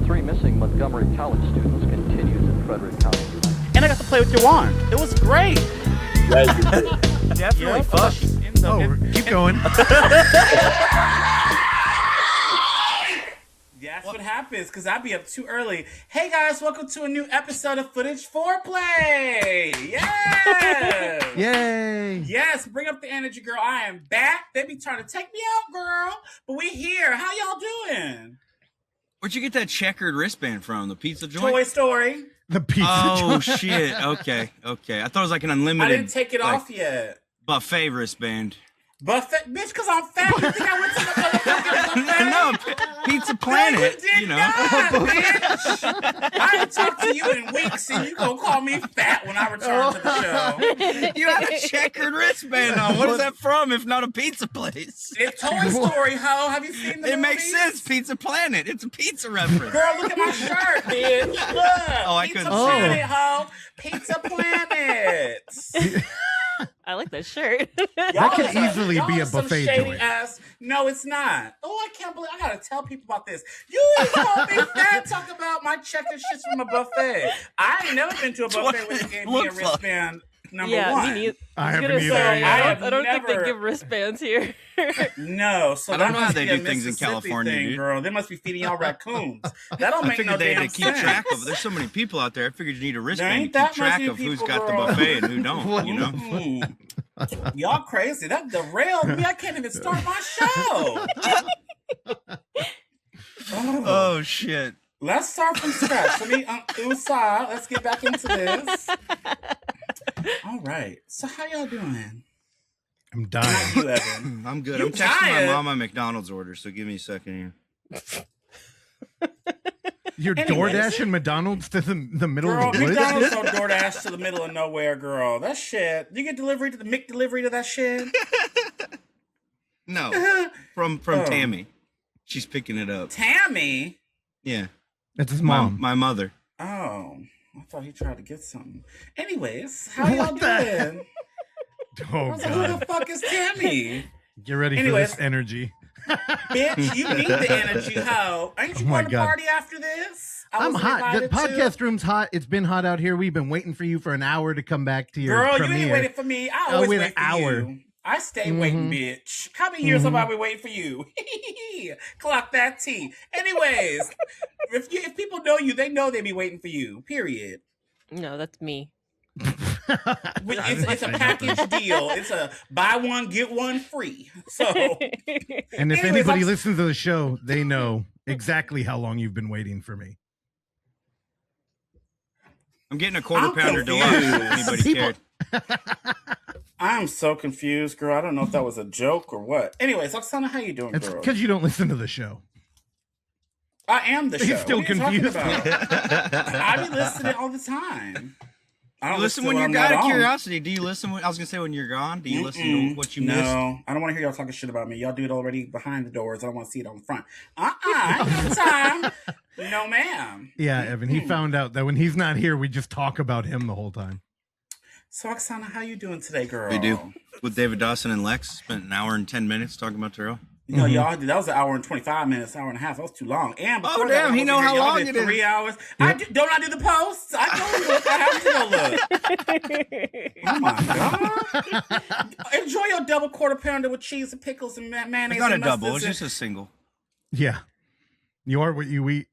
three missing Montgomery College students continues in Frederick County. And I got to play with your wand. It was great. Definitely fuck. Keep going. That's what happens, because I'd be up too early. Hey guys, welcome to a new episode of Footage Foreplay. Yes! Yay! Yes, bring up the energy, girl. I am back. They be trying to take me out, girl. But we here. How y'all doing? Where'd you get that checkered wristband from? The pizza joint? Toy Story. The pizza Oh, joint. shit. Okay. I thought it was like an unlimited I didn't take it off yet. buffet wristband. Buffet? Bitch, because I'm fat. You think I went to the motherfucking buffet? No, Pizza Planet. No, you did not, bitch. I haven't talked to you in weeks, and you gonna call me fat when I return to the show. You have a checkered wristband on. What is that from if not a pizza place? It's Toy Story, ho. Have you seen the It movies? makes sense. Pizza Planet. It's a pizza reference. Girl, look at my shirt, bitch. Look. Oh, I Pizza couldn't Planet, ho. Pizza Planet. I like that shirt. That could easily be a some buffet shady joint. ass. No, it's not. Oh, I can't believe I gotta tell people about this. You called me fat, talk about my checkered shits from a buffet. I ain't never been to a buffet where you gave me a wristband. Number one. Me neither. I was haven't gonna either. say, I have don't think never- they give wristbands here. No, so I don't that know how must they be a do things in Mississippi California, thing, dude. girl. They must be feeding y'all raccoons. That don't I make no figured they damn had to keep sense. track of. There's so many people out there. I figured you need a wristband ain't to that keep track many of who's people, got girl. the buffet and who don't. You know. Mm. Y'all crazy. That derailed me. I can't even start my show. Oh shit. Let's start from scratch. Let me Usa. Let's get back into this. All right. So how y'all doing? I'm dying. You, Evan. I'm good. You I'm texting tired? my mom my McDonald's order, so give me a second here. You're Anyways. DoorDashing McDonald's to the middle Girl, of the woods? McDonald's don't DoorDash to the middle of nowhere, girl. That shit. You get delivery to the McDelivery to that shit? No, from Oh. Tammy. She's picking it up. Tammy? Yeah, That's his my mom. my mother. Oh, I thought he tried to get something. Anyways, how y'all What the- doing? Oh, I was like, who God. the fuck is Tammy? Get ready Anyways. for this energy. Bitch, you need the energy, ho. Ain't you Oh my going to God. party after this? I I'm was hot. The invited to. podcast room's hot. It's been hot out here. We've been waiting for you for an hour to come back to your Girl, premiere. you ain't waiting for me. I Oh, always wait wait an for hour. you. I stay waiting, bitch. How many years have I been waiting for you? Clock that T. Anyways, if people know you, they know they be waiting for you. Period. No, that's me. It's a package deal. It's a buy one get one free. So And if Anyways, anybody I'm- listens to the show, they know exactly how long you've been waiting for me. I'm getting a quarter I'm pounder confused. deluxe. If anybody People- cared? I'm so confused, girl. I don't know if that was a joke or what. Anyways, Oksana, how you doing, It's girl? because you don't listen to the show. I am the show. He's still What are you talking confused. about? I be listening all the time. I You don't listen when I'm you're not out of on. curiosity. Do you listen? I was gonna say when you're gone. Do you listen to what you missed? No, I don't want to hear y'all talking shit about me. Y'all do it already behind the doors. I don't want to see it on the front. I ain't got time. No, ma'am. Yeah, Evan. He found out that when he's not here, we just talk about him the whole time. So, Oksana, how you doing today, girl? We do. With David Dawson and Lex, spent an hour and 10 minutes talking about Terrell. You know, y'all did. That was an hour and 25 minutes, hour and a half. That was too long. And before Oh, that, damn, when I he was know in here, how y'all long did it is. 3 hours. Don't I do the posts? I told you I have to go look. Oh my god! Enjoy your double quarter pounder with cheese and pickles and mayonnaise. It's not a and double. mustards It's and- just a single. Yeah. You are what you eat.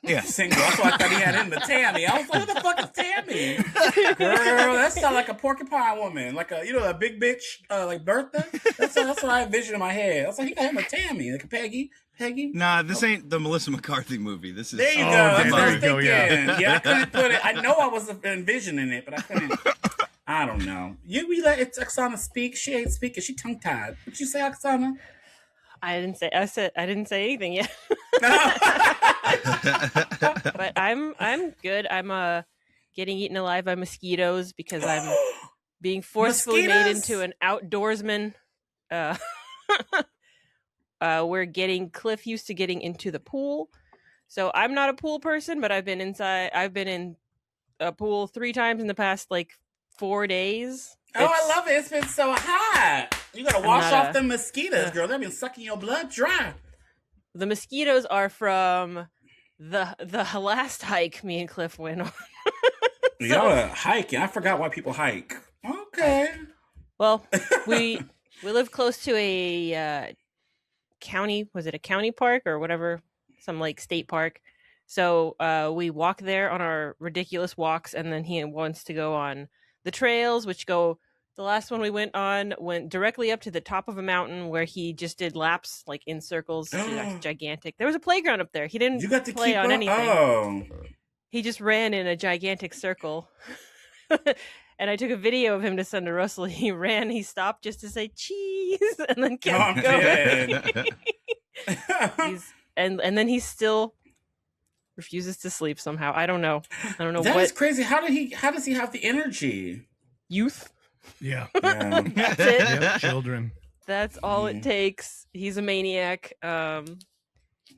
Yeah. single. That's why I thought he had him the Tammy. I was like, who the fuck is Tammy? Girl, that sounds like a porcupine woman. Like a, a big bitch, like Bertha. That's what I envisioned in my head. I was like, he got him a Tammy, like a Peggy. Nah, this ain't the Melissa McCarthy movie. This is. There you go. Oh, That's what I there was you go, thinking. yeah. Yeah, I couldn't put it. I know I was envisioning it, but I couldn't. I don't know. We let Oksana speak. She ain't speaking. She tongue tied. What you say, Oksana? I didn't say anything yet. But I'm good. I'm getting eaten alive by mosquitoes because I'm being forcefully made Mosquitoes? into an outdoorsman. We're getting Cliff used to getting into the pool. So I'm not a pool person, but I've been in a pool 3 times in the past 4 days. Oh, I love it. It's been so hot. You gotta wash not off the mosquitoes, girl. They've been sucking your blood dry. The mosquitoes are from the last hike me and Cliff went on. Y'all are hiking. I forgot why people hike. Okay. Well, we live close to a county. Was it a county park or whatever? Some like state park. So we walk there on our ridiculous walks, and then he wants to go on the trails, which go. The last one we went on went directly up to the top of a mountain where he just did laps like in circles. That's gigantic. There was a playground up there. He didn't You got to play keep on up? anything. Oh. He just ran in a gigantic circle. And I took a video of him to send to Russell. He ran, he stopped just to say cheese, and then kept going. And then he still refuses to sleep somehow. I don't know. That is crazy. How does he have the energy? Youth. Yeah. That's it. Yep, children. That's all it takes. He's a maniac.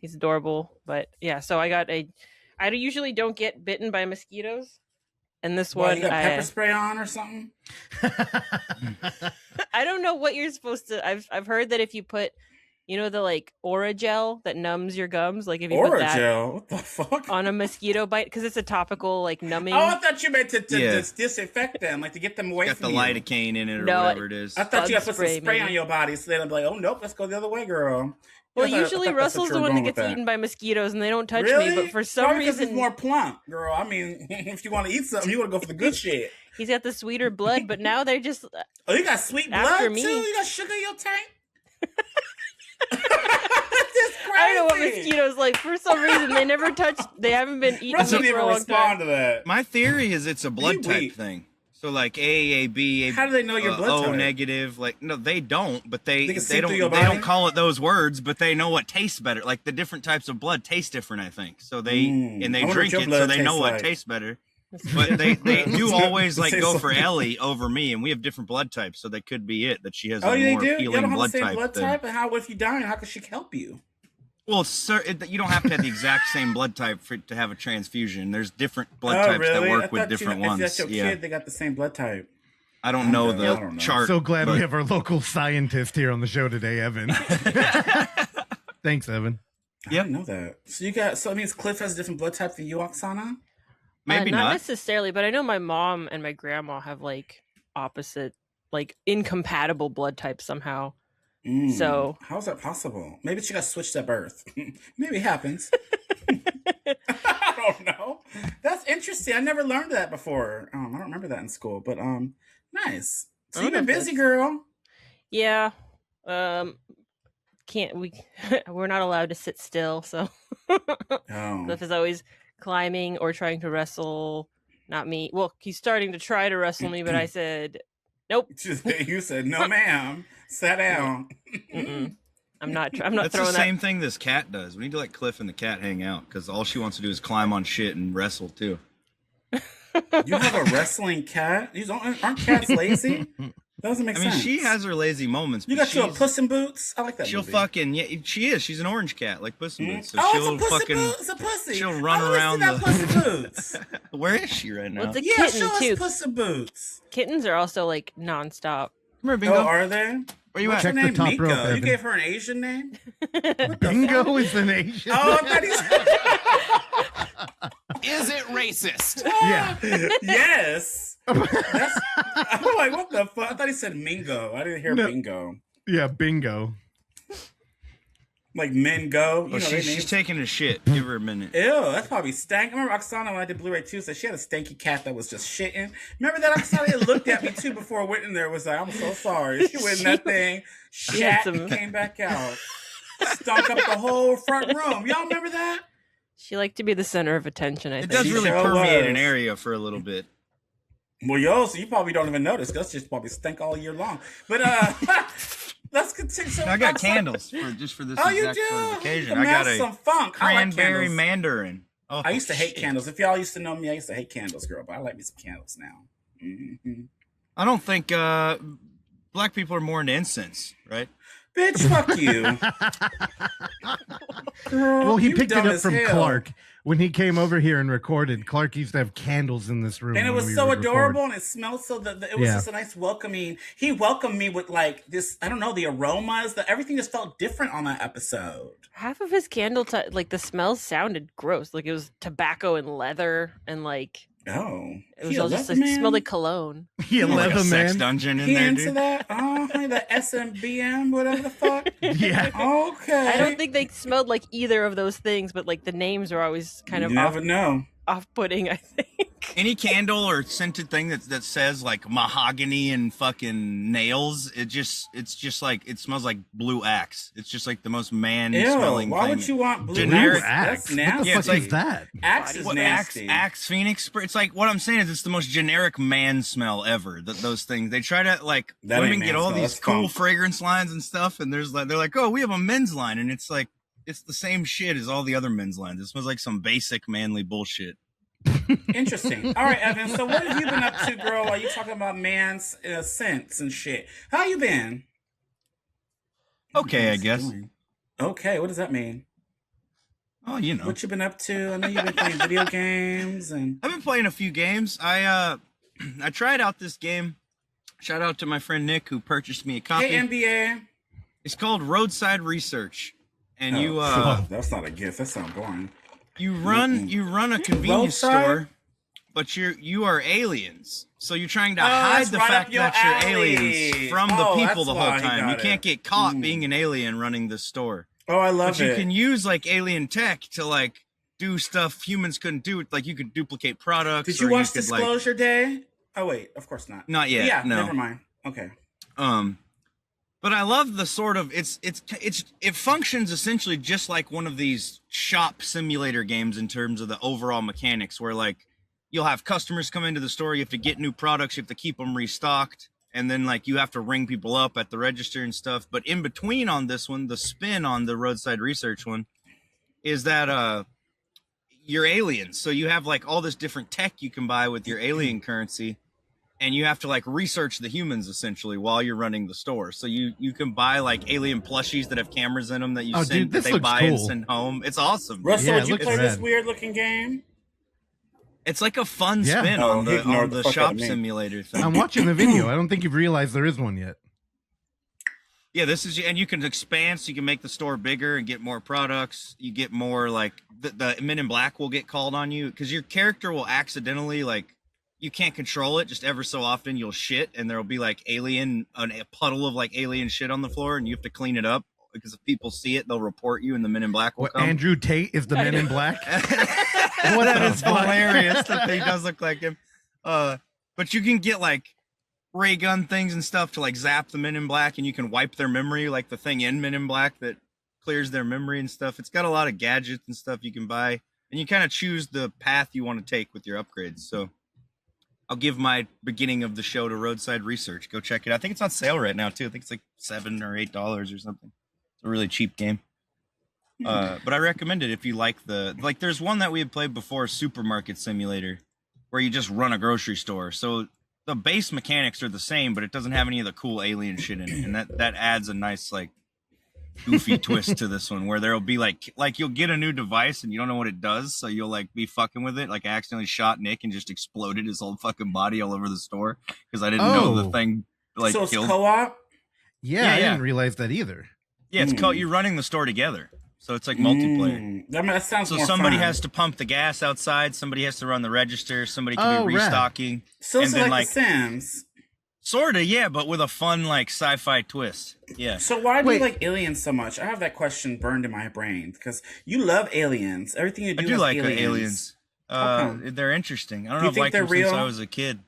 He's adorable. But yeah, so I usually don't get bitten by mosquitoes. And this one, you got pepper spray on or something? I don't know what you're supposed to. I've heard that if you put, the like Aura gel that numbs your gums, like if you put that gel, what the fuck? on a mosquito bite, because it's a topical like numbing. Oh, I thought you meant to disinfect them, like to get them away Got from the you. lidocaine in it or whatever it is. I thought you got to put some spray, spray on your body, so then I'm like, oh nope, let's go the other way, girl. Well, I thought usually that's Russell's what the you were one that going with gets that. eaten by mosquitoes, and they don't touch Really? me. But for some Probably 'cause reason, he's more plump, girl. I mean, if you want to eat something, you want to go for the good shit. he's got the sweeter blood. But now they're just Oh, you got sweet After blood me. too? You got sugar in your tank? That's crazy. I don't know what mosquitoes like. For some reason, they never touched. They haven't been eating Russell me didn't for a even long respond time. to that. My theory is it's a blood You type weak. thing. So like A, B, How do they know your blood O type? negative. Like no, they don't. But they can see they through don't your they body? don't call it those words. But they know what tastes better. Like the different types of blood taste different. I think so. They I wonder drink what your it, so blood they know tastes what like. tastes better. But they do always like Tastes go for like- Ellie over me, and we have different blood types, so that could be it. That she has Oh, a they more do? You appealing don't have the blood same type. blood than- type? And what if you die? How could she help you? Well, sir, you don't have to have the exact same blood type to have a transfusion. There's different blood types that I work with thought different if ones. that's your Yeah, kid, they got the same blood type. I don't know the I don't know. chart. So glad we but- have our local scientist here on the show today, Evan. Thanks, Evan. I didn't know that. So it means Cliff has a different blood type than you, Oksana? Maybe not not. necessarily, but I know my mom and my grandma have like opposite, like incompatible blood types somehow. So how's that possible? Maybe she got switched at birth. Maybe it happens. I don't know. That's interesting. I never learned that before. I don't remember that in school, but nice. So you've been busy, girl. yeah, we're not allowed to sit still, so Oh. Cliff is always climbing or trying to wrestle. Not me. Well, he's starting to try to wrestle me, but I said nope. You said no, ma'am. Sat down. Mm-mm. I'm not That's throwing the that. same thing this cat does. We need to let Cliff and the cat hang out because all she wants to do is climb on shit and wrestle too. You have a wrestling cat? Aren't cats lazy? Doesn't make I mean, sense. she has her lazy moments. You but got you a she's- Puss in Boots? I like that She'll movie. fucking she is. She's an orange cat like Puss in Boots. So Oh, she'll it's a Puss fucking. in Boots. It's a pussy. she'll run I wanna around see that the- Puss in Boots. Where is she right now? Well, it's a Yeah, kitten show us too. Puss in Boots. Kittens are also like nonstop. Come here, Bingo. Oh, are they? Where you What's at? her Check the name? top rope, Miko. You Evan. gave her an Asian name? Bingo is an Asian. Oh, I thought Is it racist? Yeah. yes. I'm like, what the fuck? I thought he said Mingo. I didn't hear No. Bingo. Yeah, bingo. Like men go. You Oh, know, they she's names- taking a shit. Give her a minute. Ew, that's probably stank. I remember Oksana when I did Blu-ray 2 said she had a stanky cat that was just shitting. Remember that Oksana? It looked at me too before I went in there. Was like, I'm so sorry. She went in that thing, had shat, some- and came back out. Stunk up the whole front room. Y'all remember that? She liked to be the center of attention. I It think. does She really sure permeate was. an area for a little bit. Well, so you probably don't even notice. That's just probably stink all year long. But let's continue. So I got Oksana- candles just for this Oh, you exact do? sort of occasion. The I got mask a some funk. I like cranberry candles. mandarin. Oh, I used to hate shit. candles. If y'all used to know me, I used to hate candles, girl. But I like me some candles now. Mm-hmm. I don't think black people are more into incense, right? Bitch, fuck you. Girl, Well, he you picked it dumb up as from hell. Clark When he came over here and recorded, Clark used to have candles in this room. And it when was we so would adorable, record. and it smelled so that it was just a nice welcoming. He welcomed me with like this, I don't know, the aromas, everything just felt different on that episode. Half of his candle, like the smells sounded gross. Like it was tobacco and leather, and like it was all just like, smelled like cologne. Yeah, Like leather a sex man. dungeon in He there, into dude. that? The SMBM, whatever the fuck. Yeah. Okay. I don't think they smelled like either of those things, but like the names are always kind of You never know. off-putting, I think. Any candle or scented thing that says like mahogany and fucking nails, it's just like it smells like blue axe. It's just like the most man-smelling Why thing. would you want blue Generic axe? That's What nasty. the Yeah, fuck it's like- is that? Axe is What, nasty. Axe Phoenix spray. It's like what I'm saying is it's the most generic man smell ever. Those things they try to like That women ain't get man all smell, these that's cool funk. fragrance lines and stuff, and they're like, oh, we have a men's line, and it's like it's the same shit as all the other men's lines. It smells like some basic manly bullshit. Interesting. All right, Evan. So what have you been up to, girl? While you talking about man's scents and shit? How you been? Okay, I guess. Okay, what does that mean? Oh, you know. What you been up to? I know you've been playing video games and. I've been playing a few games. I tried out this game. Shout out to my friend Nick who purchased me a copy. Hey, NBA. It's called Roadside Research, and That's not a gift. That sounds boring. you run a convenience Roadside? store, but you are aliens. So you're trying to Oh, hide that's the right fact up your that you're alley. aliens from the Oh, people that's the whole why he time. You got can't it. get caught being an alien running the store. Oh, I love But you it. can use like alien tech to like do stuff humans couldn't do. Like you could duplicate products. Did you or watch could, like, Disclosure Day? Oh wait, of course not. Not yet. Yeah, no. never mind. Okay. But I love the sort of it functions essentially just like one of these shop simulator games in terms of the overall mechanics, where like you'll have customers come into the store, you have to get new products, you have to keep them restocked, and then like you have to ring people up at the register and stuff. But in between on this one, the spin on the Roadside Research one is that you're aliens, so you have like all this different tech you can buy with your alien currency. And you have to like research the humans essentially while you're running the store. So you can buy like alien plushies that have cameras in them that you Dude, this that they looks buy and cool. send home. It's awesome. Russell, Yeah, it would you looks play this rad. weird looking game? It's like a fun Yeah. spin Oh, on he ignored the the fuck out shop of me. simulator thing. I'm watching the video. I don't think you've realized there is one yet. Yeah, this is, and you can expand, so you can make the store bigger and get more products. You get more like the Men in Black will get called on you because your character will accidentally like. You can't control it. Just ever so often you'll shit and there'll be like a puddle of like alien shit on the floor and you have to clean it up because if people see it, they'll report you and the Men in Black will What, come. Andrew Tate is the Man in Black? What that is hilarious that he does look like him. But you can get like ray gun things and stuff to like zap the Men in Black and you can wipe their memory like the thing in Men in Black that clears their memory and stuff. It's got a lot of gadgets and stuff you can buy and you kind of choose the path you want to take with your upgrades. So I'll give my beginning of the show to Roadside Research. Go check it out. I think it's on sale right now, too. I think it's like $7 or $8 or something. It's a really cheap game. But I recommend it if you like there's one that we had played before, Supermarket Simulator, where you just run a grocery store. So the base mechanics are the same, but it doesn't have any of the cool alien shit in it. And that adds a nice, like, goofy twist to this one where there'll be like you'll get a new device and you don't know what it does, so you'll like be fucking with it. Like I accidentally shot Nick and just exploded his whole fucking body all over the store because I didn't know the thing like so it's killed. co-op? Yeah, I Yeah. didn't realize that either. Yeah, it's called you're running the store together, so it's like multiplayer. That sounds So more somebody fun. has to pump the gas outside, somebody has to run the register, somebody can be Oh, rad. restocking. So it's and then like The Sims. sorta, yeah, but with a fun like sci-fi twist. Yeah. So why do Wait. you like aliens so much? I have that question burned in my brain because you love aliens. Everything you I do do is like aliens. aliens. come? They're interesting. I don't Do know you if think I've they're liked them since real? I was a kid.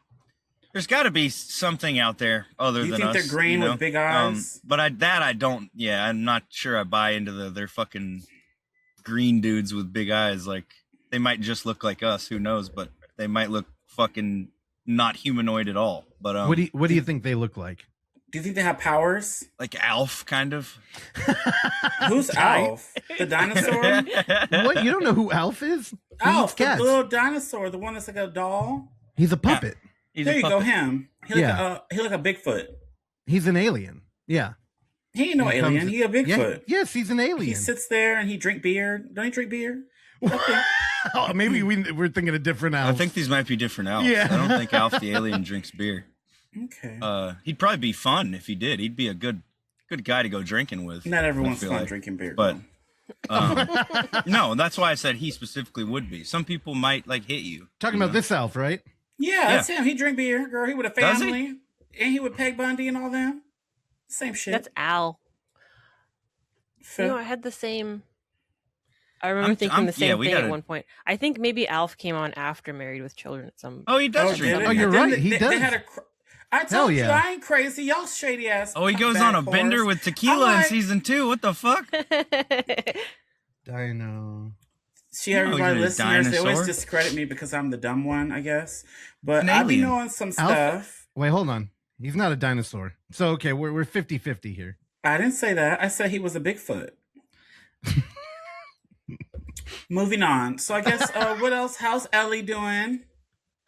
There's got to be something out there other You than think us. they're green with big eyes? But I don't. Yeah, I'm not sure I buy into they're fucking green dudes with big eyes. Like they might just look like us. Who knows? But they might look fucking not humanoid at all. But What do you think they look like? Do you think they have powers? like Alf kind of. Who's Alf? The dinosaur? What? You don't know who Alf is? He Alf, eats the cats. little dinosaur, the one that's like a doll. He's a puppet. He's There a you go, puppet. him. He like a Bigfoot. He's an alien. Yeah. He ain't no He alien. comes- He a Bigfoot. Yes, he's an alien. He sits there and he drink beer. Don't he drink beer? Oh, maybe we're thinking of different Alf. I think these might be different Alf. Yeah. I don't think Alf the alien drinks beer. Okay. He'd probably be fun if he did. He'd be a good guy to go drinking with. Not everyone's I feel fun like. drinking beer. But though. no, that's why I said he specifically would be. Some people might like hit you. Talking you about know? this Alf, right? Yeah, that's him. He drink beer, girl. He with a Does he? family. And he with Peg Bundy and all them. Same shit. That's Al. You know, I had the same. I remember thinking the same thing at one point. I think maybe Alf came on after Married with Children at some. Oh, he does did drink. it? Oh, you're Then right. He they does. had I told you, I ain't crazy. Y'all shady ass. Oh, he goes back on a bender horse. with tequila I'm in like- season 2. What the fuck? Dino. See, you're everybody a listeners, they always dinosaur. discredit me because I'm the dumb one, I guess. But An I be alien. knowing some Alf? stuff. Wait, hold on. He's not a dinosaur. So, okay, we're 50-50 here. I didn't say that. I said he was a Bigfoot. Moving on. So I guess, what else? How's Ellie doing?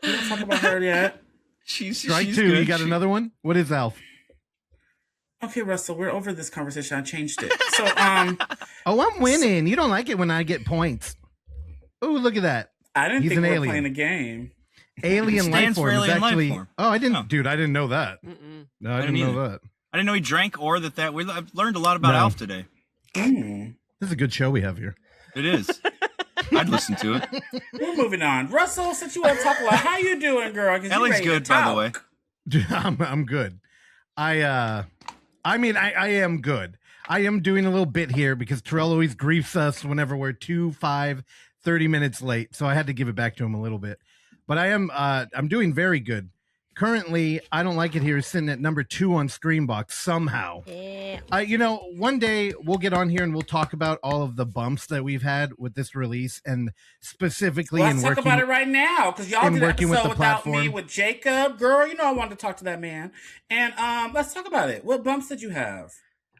We didn't talk about her yet. She's Strike she's 2. good. You got another one? What is Alf? Okay, Russell, we're over this conversation. I changed it. So, Oh, I'm winning. You don't like it when I get points. Oh, look at that. I didn't He's think an we were alien. playing a game. Alien life stands for form is alien life actually. form. Oh, I didn't, Oh. dude. I didn't know that. Mm-mm. No, I didn't didn't know either. that. I didn't know he drank or that I've learned a lot about No. Alf today. Mm. This is a good show we have here. It is. I'd listen to it. We're moving on. Russell, since you want to talk about how you doing, girl? 'Cause you Ellie's ready to good, by the talk. way. Dude, I'm good. I mean, I am good. I am doing a little bit here because Terrell always griefs us whenever we're 2, 5, 30 minutes late. So I had to give it back to him a little bit. But I'm doing very good. Currently, I Don't Like It Here is sitting at number 2 on Screambox somehow. Yeah. One day we'll get on here and we'll talk about all of the bumps that we've had with this release and specifically Let's in talk working. about it right now because y'all in did an working with episode the without me platform. with Jacob. Girl, you know I wanted to talk to that man. And let's talk about it. What bumps did you have?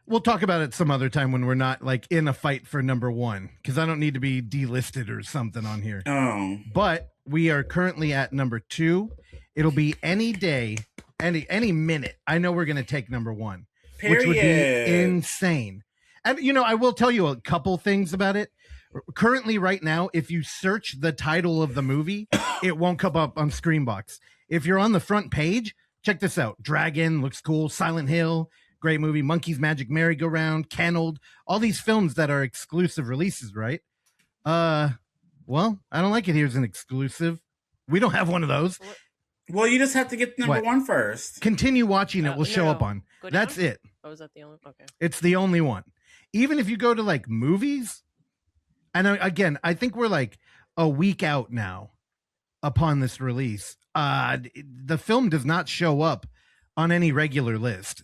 We'll talk about it some other time when we're not like in a fight for number 1 because I don't need to be delisted or something on here. Oh. But we are currently at number 2. It'll be any day, any minute. I know we're going to take number 1, which would be Period. insane. And I will tell you a couple things about it. Currently, right now, if you search the title of the movie, it won't come up on Screambox. If you're on the front page, check this out. Dragon looks cool. Silent Hill, great movie. Monkey's Magic Merry-Go-Round, Kenneled, all these films that are exclusive releases, right? Well, I Don't Like It Here's an exclusive. We don't have one of those. Well, you just have to get number What? 1 first. Continue watching it. Will show up no. on. Go That's down? it. Oh, is that the only? Okay. It's the only one. Even if you go to like movies, and again, I think we're like a week out now upon this release. The film does not show up on any regular list.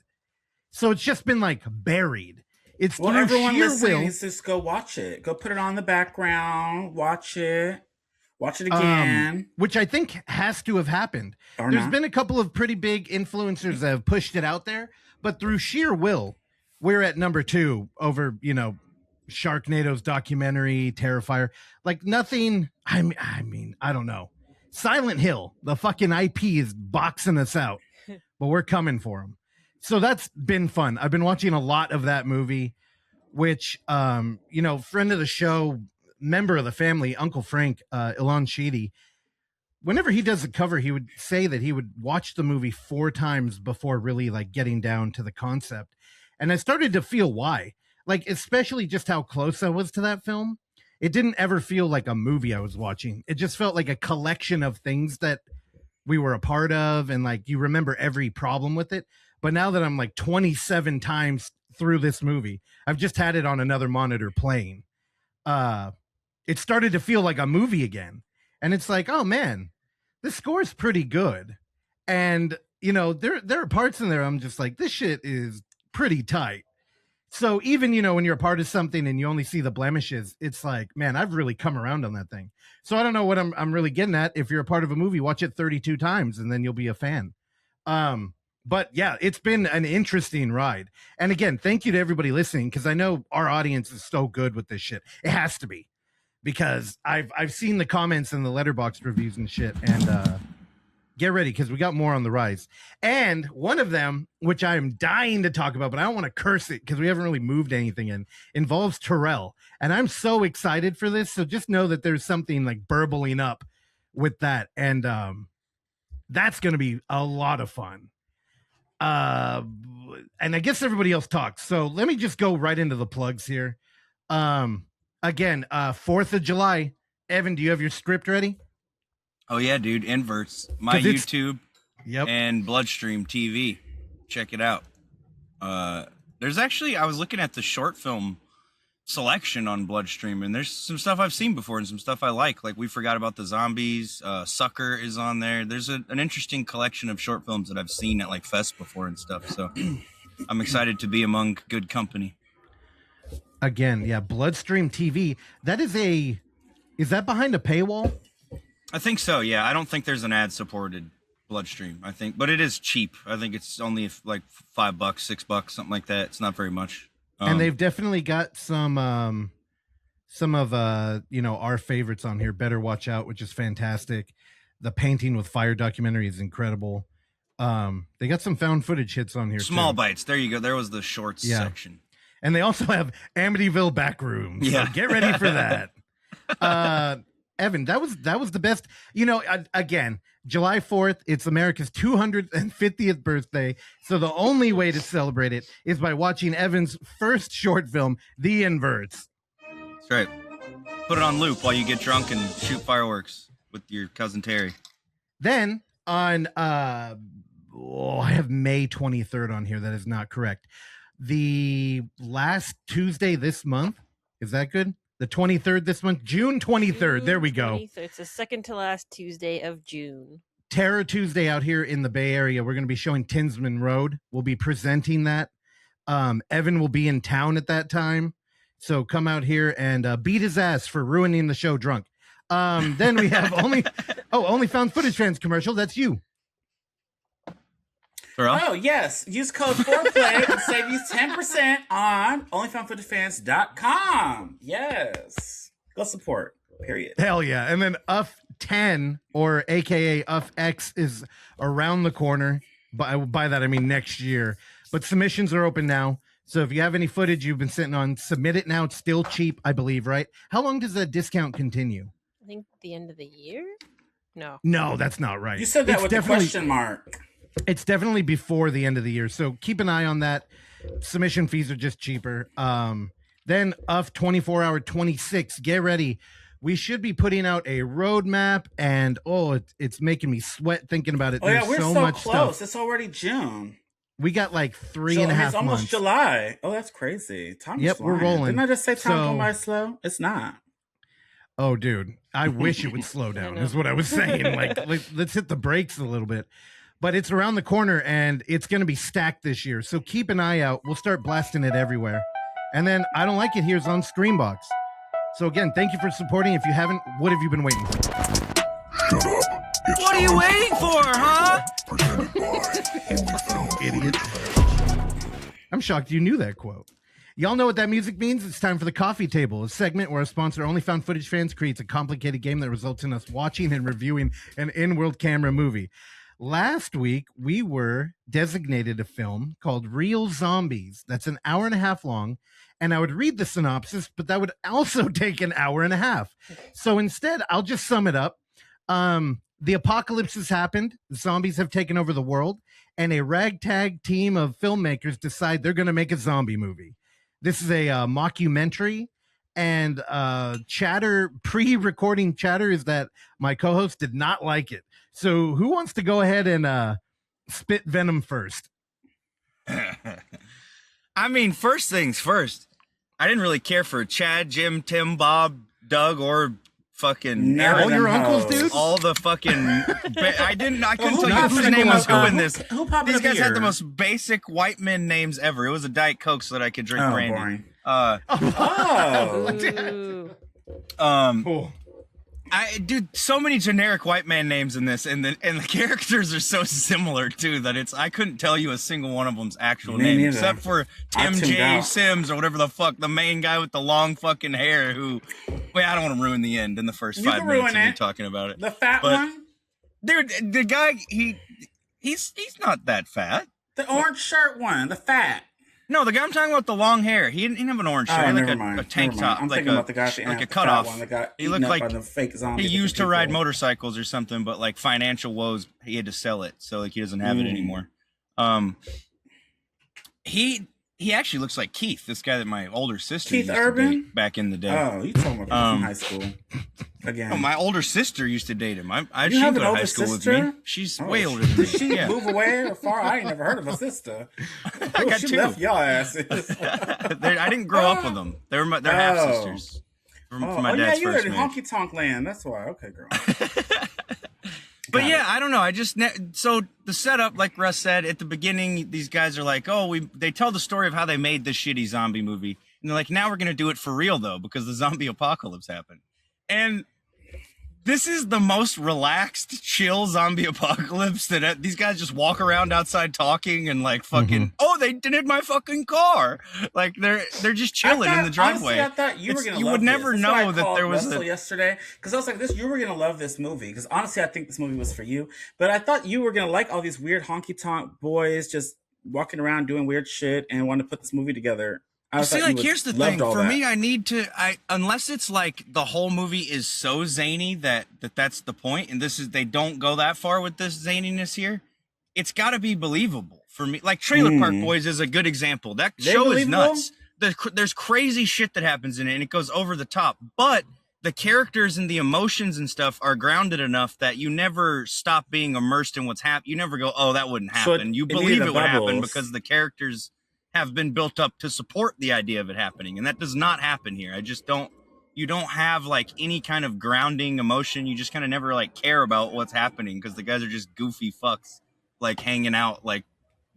So it's just been like buried. It's Well, through everyone sheer listening will. needs to just go watch it. Go put it on the background. Watch it. Watch it again. Which I think has to have happened. Or There's not. been a couple of pretty big influencers that have pushed it out there, but through sheer will, we're at number 2 over, Sharknado's documentary, Terrifier. Like nothing. I mean, I don't know. Silent Hill, the fucking IP is boxing us out, but we're coming for them. So that's been fun. I've been watching a lot of that movie, which, friend of the show, member of the family, Uncle Frank, Ilan Sheedy, whenever he does a cover, he would say that he would watch the movie 4 times before really like getting down to the concept. And I started to feel why, like, especially just how close I was to that film. It didn't ever feel like a movie I was watching. It just felt like a collection of things that we were a part of. And like, you remember every problem with it. But now that I'm like 27 times through this movie, I've just had it on another monitor playing. It started to feel like a movie again. And it's like, oh man, this score's pretty good. And, there are parts in there I'm just like, this shit is pretty tight. So even, when you're a part of something and you only see the blemishes, it's like, man, I've really come around on that thing. So I don't know what I'm really getting at. If you're a part of a movie, watch it 32 times and then you'll be a fan. But yeah, it's been an interesting ride. And again, thank you to everybody listening, because I know our audience is so good with this shit. It has to be, because I've seen the comments and the letterboxd reviews and shit, and get ready because we got more on the rise. And one of them, which I am dying to talk about, but I don't want to curse it because we haven't really moved anything in, involves Terrell. And I'm so excited for this. So just know that there's something like burbling up with that. And that's going to be a lot of fun. And I guess everybody else talks. So let me just go right into the plugs here. Again, 4th of July. Evan, do you have your script ready? Oh yeah, dude. Inverts. My YouTube and Bloodstream TV. Check it out. There's actually, I was looking at the short film selection on Bloodstream, and there's some stuff I've seen before and some stuff I like. Like We Forgot About the Zombies. Sucker is on there. There's an interesting collection of short films that I've seen at like Fest before and stuff. So I'm excited to be among good company. Again, yeah, Bloodstream TV. Is that behind a paywall? I think so, yeah. I don't think there's an ad-supported Bloodstream, I think. But it is cheap. I think it's only like $5, $6, something like that. It's not very much. And they've definitely got some of our favorites on here. Better Watch Out, which is fantastic. The Painting with Fire documentary is incredible. They got some found footage hits on here. Small bites. There you go. There was the shorts section. And they also have Amityville Backrooms. Yeah. So get ready for that. Evan, that was the best. Again, July 4th, it's America's 250th birthday. So the only way to celebrate it is by watching Evan's first short film, The Inverts. That's right. Put it on loop while you get drunk and shoot fireworks with your cousin Terry. Then on, I have May 23rd on here. That is not correct. The last Tuesday this month. Is that good? The 23rd this month, June 23rd. There we go. It's the second to last Tuesday of June. Terror Tuesday out here in the Bay Area. We're going to be showing Tinsman Road. We'll be presenting that. Evan will be in town at that time. So come out here and beat his ass for ruining the show drunk. Then we have OnlyFoundFootageFans commercial. That's you. Oh, yes. Use code Foreplay and save you 10% on OnlyFoundFootageFans.com. Yes. Go support. Period. Hell yeah. And then UF10 or AKA UFX is around the corner. By that, I mean next year. But submissions are open now. So if you have any footage you've been sitting on, submit it now. It's still cheap, I believe, right? How long does that discount continue? I think the end of the year? No, that's not right. You said that with a question mark. It's definitely before the end of the year. So keep an eye on that. Submission fees are just cheaper. Then UF 24 hour 26. Get ready. We should be putting out a roadmap, and it's making me sweat thinking about it. Oh, yeah, we're so much close. Stuff. It's already June. We got like 3.5 months. It's almost July. Oh, that's crazy. Time is flying. We're rolling. Didn't I just say time going by slow? It's not. Oh, dude. I wish it would slow down, is what I was saying. Like, let's hit the brakes a little bit. But it's around the corner, and it's going to be stacked this year. So keep an eye out. We'll start blasting it everywhere. And then I Don't Like It Here's on Screambox. So again, thank you for supporting. If you haven't, what have you been waiting for? Shut up. What are you waiting for, huh? Idiot. I'm shocked you knew that quote. Y'all know what that music means? It's time for the Coffee Table, a segment where our sponsor, OnlyFoundFootageFans, creates a complicated game that results in us watching and reviewing an in-world camera movie. Last week, we were designated a film called Real Zombies. That's an hour and a half long, and I would read the synopsis, but that would also take an hour and a half. So instead, I'll just sum it up. The apocalypse has happened. The zombies have taken over the world, and a ragtag team of filmmakers decide they're going to make a zombie movie. This is a mockumentary, and pre-recording chatter is that my co-host did not like it. So who wants to go ahead and spit venom first? I mean, first things first. I didn't really care for Chad, Jim, Tim, Bob, Doug, or fucking all your uncles, dude. All the fucking. I couldn't tell you whose name was who in this. These guys had the most basic white men names ever. It was a Diet Coke so that I could drink brandy. Oh. Dude, so many generic white man names in this, and the characters are so similar too that I couldn't tell you a single one of them's actual name except for Tim J. Sims or whatever the fuck, the main guy with the long fucking hair who. Wait, I don't want to ruin the end in the first 5 minutes of me talking about it. The fat one. Dude, the guy, he's not that fat. The orange shirt one, the fat. No, the guy I'm talking about, the long hair. He didn't have an orange shirt. He had like a tank top, I'm like thinking about the guy at the like a fat cutoff. one that got He eaten looked up like by the fake zombie. he used to people. ride motorcycles or something, but like financial woes, he had to sell it, so like he doesn't have it anymore. He actually looks like Keith, this guy that my older sister Keith used Urban? to date back in the day. Oh, you talking about from high school again? No, my older sister used to date him. You She have go an to older high school sister? with me. She's way older than me. Did she Yeah. move away or far? I ain't never heard of a sister. I got she two. left y'all asses. I didn't grow up with them. They're half sisters from my yeah, dad's you were first in marriage. honky tonk land. That's why. Okay, girl. But Got yeah, it. I don't know. So the setup, like Russ said at the beginning, these guys are like, they tell the story of how they made this shitty zombie movie, and they're like, now we're gonna do it for real though, because the zombie apocalypse happened, and this is the most relaxed, chill zombie apocalypse that these guys just walk around outside talking and like fucking, they did my fucking car, like they're just chilling in the driveway. Honestly, I thought you were gonna. You love would never this. That's why I know that called there was Russell a. yesterday because I was like, "This, you were gonna love this movie." Because honestly, I think this movie was for you. But I thought you were gonna like all these weird honky tonk boys just walking around doing weird shit and want to put this movie together. I See, thought like, you here's the loved thing. all For that. me, unless it's like the whole movie is so zany that's the point, and they don't go that far with this zaniness here. It's got to be believable for me. Like Trailer Park Boys is a good example. That show is nuts. There's crazy shit that happens in it, and it goes over the top. But the characters and the emotions and stuff are grounded enough that you never stop being immersed in what's happening. You never go, "Oh, that wouldn't So happen." You it needed believe the it would happen bubbles. because the characters have been built up to support the idea of it happening, and that does not happen here. You don't have like any kind of grounding emotion. You just kind of never like care about what's happening because the guys are just goofy fucks like hanging out, like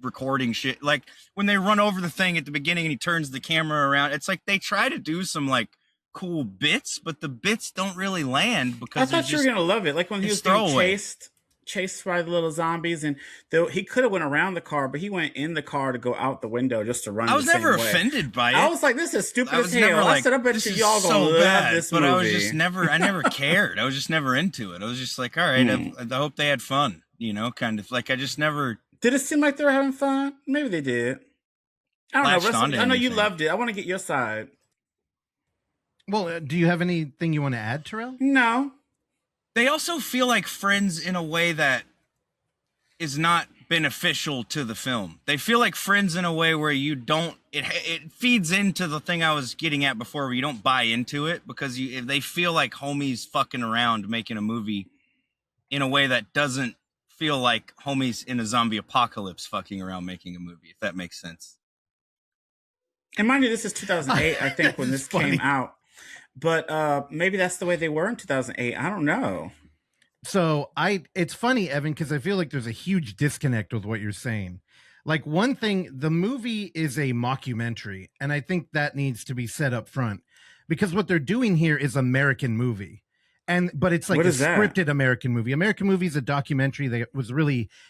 recording shit. Like when they run over the thing at the beginning and he turns the camera around, it's like they try to do some like cool bits, but the bits don't really land because I thought you were gonna love it. Like when he it's was being throwaway. chased by the little zombies, and he could have went around the car, but he went in the car to go out the window just to run. I was the never same way. offended by it. I was like, "This is stupid I as was hell." never I like, said, "I bet this you is y'all gonna so love bad," this but movie." I was just never, I never cared. I was just never into it. I was just like, all right, I hope they had fun, kind of like I just never. Did it seem like they were having fun? Maybe they did. I don't know. Latched Russell, onto I know you anything. loved it. I want to get your side. Well, do you have anything you want to add, Terrell? No. They also feel like friends in a way that is not beneficial to the film. They feel like friends in a way where you don't. It feeds into the thing I was getting at before, where you don't buy into it because if they feel like homies fucking around making a movie in a way that doesn't feel like homies in a zombie apocalypse fucking around making a movie. If that makes sense. And mind you, this is 2008, I think, when this Funny. came out. But maybe that's the way they were in 2008. I don't know. So it's funny, Evan, because I feel like there's a huge disconnect with what you're saying. Like one thing, the movie is a mockumentary, and I think that needs to be set up front because what they're doing here is American movie. But it's like What a is that? scripted American movie. American movie is a documentary that was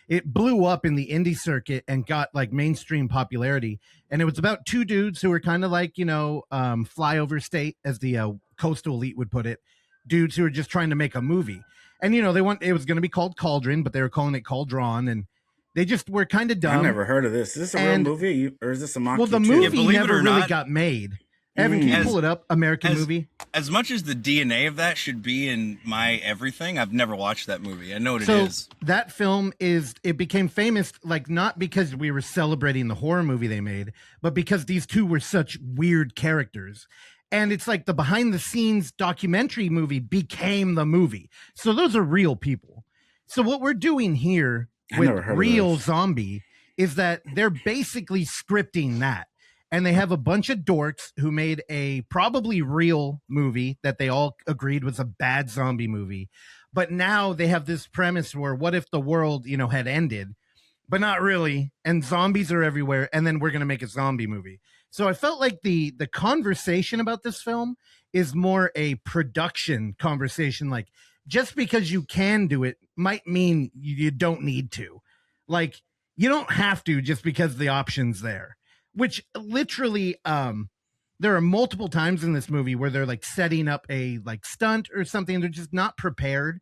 it blew up in the indie circuit and got like mainstream popularity. And it was about two dudes who were kind of like, flyover state, as the coastal elite would put it, dudes who were just trying to make a movie. And, it was going to be called Cauldron, but they were calling it Cauldron. And they just were kind of dumb. I've never heard of this. Is this a real And- movie or is this a mock? Well, the too? movie believe it never or really not- got made. Evan, can you As- pull it up? American as- movie. As much as the DNA of that should be in my everything, I've never watched that movie. I know what it is. That film it became famous, like not because we were celebrating the horror movie they made, but because these two were such weird characters. And it's like the behind the scenes documentary movie became the movie. So those are real people. So what we're doing here I with never heard of Real this. Zombie is that they're basically scripting that. And they have a bunch of dorks who made a probably real movie that they all agreed was a bad zombie movie. But now they have this premise where what if the world, had ended, but not really. And zombies are everywhere. And then we're going to make a zombie movie. So I felt like the conversation about this film is more a production conversation. Like just because you can do it might mean you don't need to. Like you don't have to just because the option's there. Which literally, there are multiple times in this movie where they're like setting up a like stunt or something. They're just not prepared.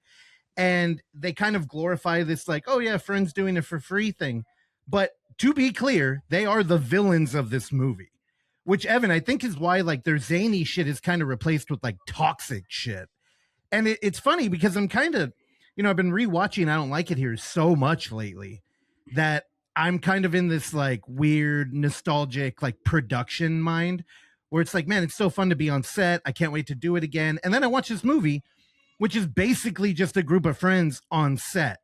and they kind of glorify this like, oh yeah, friends doing it for free thing. But to be clear, they are the villains of this movie, which Evan, I think is why like their zany shit is kind of replaced with like toxic shit. And it's funny because I'm kind of, I've been rewatching I Don't Like It Here so much lately that I'm kind of in this like weird nostalgic like production mind where it's like, man, it's so fun to be on set. I can't wait to do it again. And then I watch this movie, which is basically just a group of friends on set,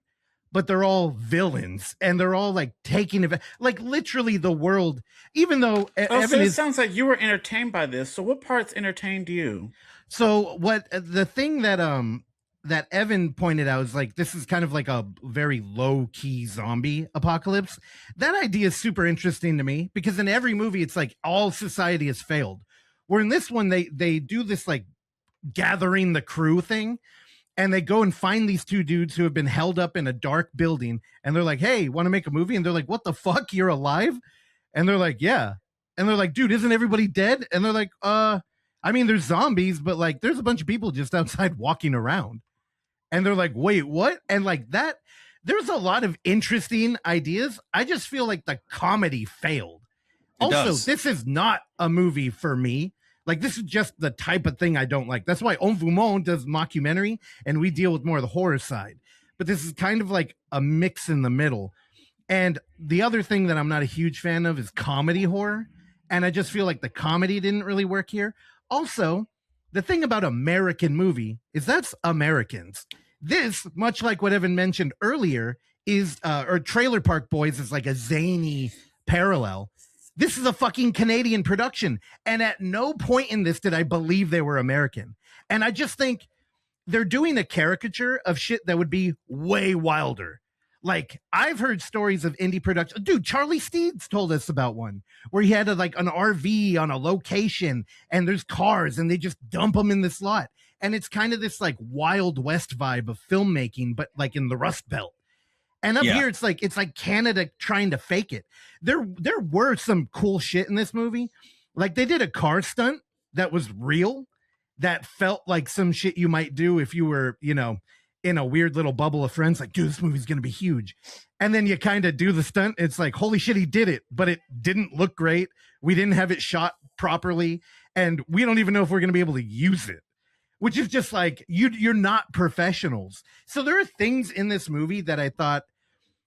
but they're all villains and they're all like taking it, like literally the world, even though so it sounds like you were entertained by this. So what parts entertained you? So what the thing that that Evan pointed out is like, this is kind of like a very low key zombie apocalypse. That idea is super interesting to me because in every movie, it's like all society has failed. Where in this one, they do this like gathering the crew thing and they go and find these two dudes who have been held up in a dark building. And they're like, hey, want to make a movie? And they're like, what the fuck? You're alive? And they're like, yeah. And they're like, dude, isn't everybody dead? And they're like, I mean, there's zombies, but like there's a bunch of people just outside walking around. And they're like, wait, what? And like that, there's a lot of interesting ideas. I just feel like the comedy failed. This is not a movie for me. Like, this is just the type of thing I don't like. That's why Envumont does mockumentary, and we deal with more of the horror side. But this is kind of like a mix in the middle. And the other thing that I'm not a huge fan of is comedy horror. And I just feel like the comedy didn't really work here. Also, the thing about American movie is that's Americans. This, much like what Evan mentioned earlier, is or Trailer Park Boys is like a zany parallel. This is a fucking Canadian production. And at no point in this did I believe they were American. And I just think they're doing a caricature of shit that would be way wilder. Like, I've heard stories of indie production. Dude, Charlie Steeds told us about one where he had an RV on a location and there's cars and they just dump them in this lot. And it's kind of this like Wild West vibe of filmmaking, but like in the Rust Belt. And up here, it's like Canada trying to fake it. There were some cool shit in this movie. Like they did a car stunt that was real, that felt like some shit you might do if you were, in a weird little bubble of friends, like, dude, this movie's going to be huge. And then you kind of do the stunt. It's like, holy shit, he did it, but it didn't look great. We didn't have it shot properly. And we don't even know if we're going to be able to use it, which is just like, you're not professionals. So there are things in this movie that I thought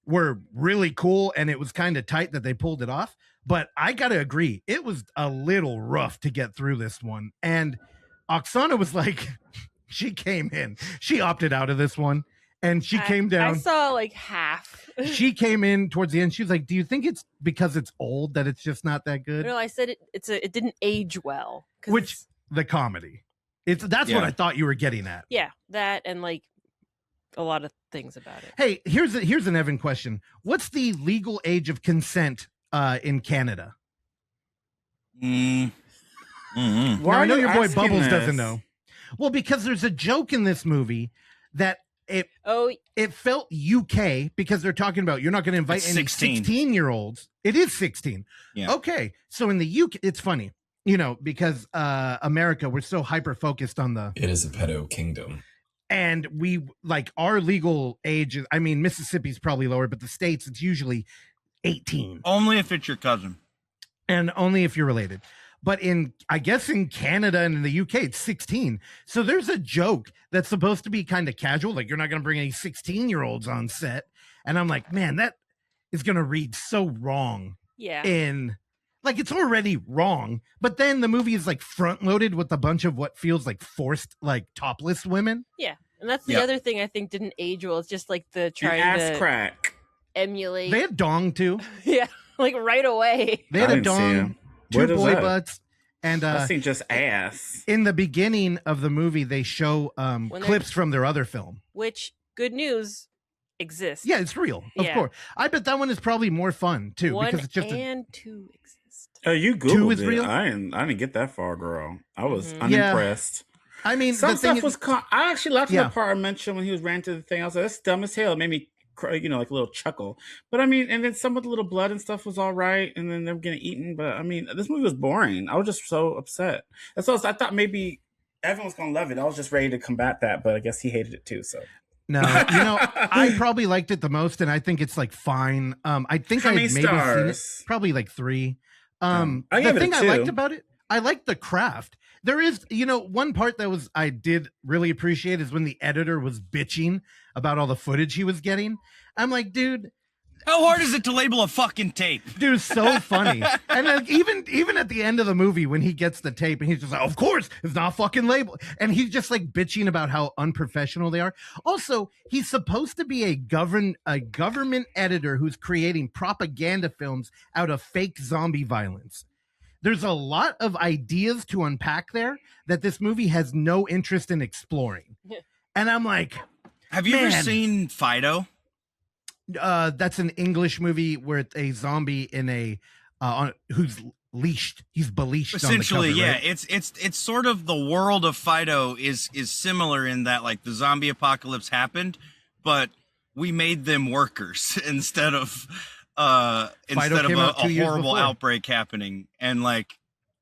were really cool. And it was kind of tight that they pulled it off. But I got to agree, it was a little rough to get through this one. And Oksana was like, she came in. She opted out of this one, and she came down. I saw like half. She came in towards the end. She was like, "Do you think it's because it's old that it's just not that good?" No, I said it didn't age well. Which the comedy. That's what I thought you were getting at. Yeah, that and like a lot of things about it. Hey, here's an Evan question. What's the legal age of consent in Canada? Why Now, I know your boy Bubbles doesn't know. Well, because there's a joke in this movie that it felt UK because they're talking about you're not going to invite any 16-year-olds. It is 16. Yeah. Okay. So in the UK, it's funny, because America, we're so hyper-focused on It is a pedo kingdom. And we, like, our legal age, I mean, Mississippi's probably lower, but the States, it's usually 18. Only if it's your cousin. And only if you're related. But I guess in Canada and in the UK, it's 16. So there's a joke that's supposed to be kind of casual. Like, you're not going to bring any 16-year-olds on set. And I'm like, man, that is going to read so wrong. Yeah. Like, it's already wrong. But then the movie is like front loaded with a bunch of what feels like forced, like topless women. Yeah. And that's the other thing I think didn't age well. It's just like the trying ass to crack. Emulate. They had dong too. Yeah. Like right away. They had a dong. Two boy butts, and I seen just ass. In the beginning of the movie, they show clips from their other film. Which, good news, exists. Yeah, it's real, of course. I bet that one is probably more fun too, 1 because it's just and 2 exist. Oh, you Googled 2 is it. real? I didn't get that far, girl. I was unimpressed. I mean, some the thing stuff was. I actually laughed Yeah. at the part I mentioned when he was ranting the thing. I was like, "That's dumb as hell." It made me, like a little chuckle. But I mean, and then some of the little blood and stuff was all right, and then they were getting eaten. But I mean, this movie was boring. I was just so upset. That's what I thought maybe Evan was gonna love it. I was just ready to combat that, but I guess he hated it too. So No, I probably liked it the most, and I think it's like fine. I think How I many maybe seen it stars? probably like 3. I The gave it a thing I 2. liked about it, I liked the craft. There is, one part that I did really appreciate is when the editor was bitching about all the footage he was getting. I'm like, dude, How hard is it to label a fucking tape? dude, so funny. And like, even at the end of the movie when he gets the tape and he's just like, of course it's not fucking labeled, and he's just like bitching about how unprofessional they are. Also, he's supposed to be a government editor who's creating propaganda films out of fake zombie violence. There's a lot of ideas to unpack there that this movie has no interest in exploring. And I'm like, Have you ever Man. seen Fido? that's an English movie where it's a zombie in who's leashed. He's beleashed. Essentially, on the cover, yeah. right? It's sort of the world of Fido is similar in that like the zombie apocalypse happened, but we made them workers instead of a came out 2 years horrible before. outbreak happening. And like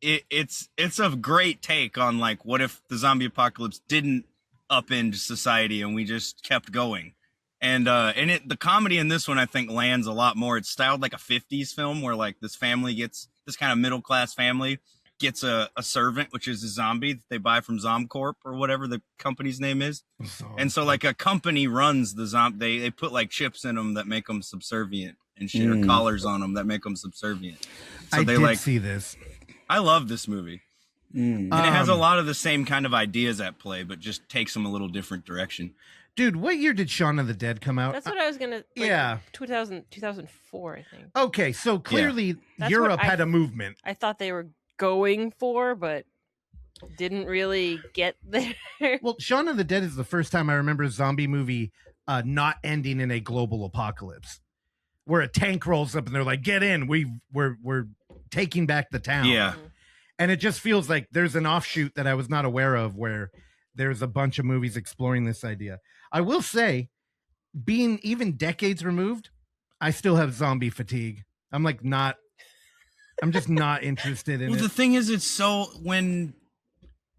it's a great take on like what if the zombie apocalypse didn't upend society and we just kept going. And the comedy in this one I think lands a lot more. It's styled like a 50s film where like this kind of middle class family gets a servant, which is a zombie that they buy from Zomcorp or whatever the company's name is. And so like a company runs the zombie. They put like chips in them that make them subservient and shit, or collars on them that make them subservient. So I they did like. see this. I love this movie, and it has a lot of the same kind of ideas at play, but just takes them a little different direction. Dude, what year did Shaun of the Dead come out? That's what I was gonna. Yeah. 2004, I think. Okay, so clearly That's Europe what I- had a movement. I thought they were going for, but didn't really get there. Well, Shaun of the Dead is the first time I remember a zombie movie not ending in a global apocalypse, where a tank rolls up and they're like, "Get in, we're taking back the town." Yeah. And it just feels like there's an offshoot that I was not aware of, where there's a bunch of movies exploring this idea. I will say, being even decades removed, I still have zombie fatigue. I'm just not interested in Well, it. the thing is, it's so when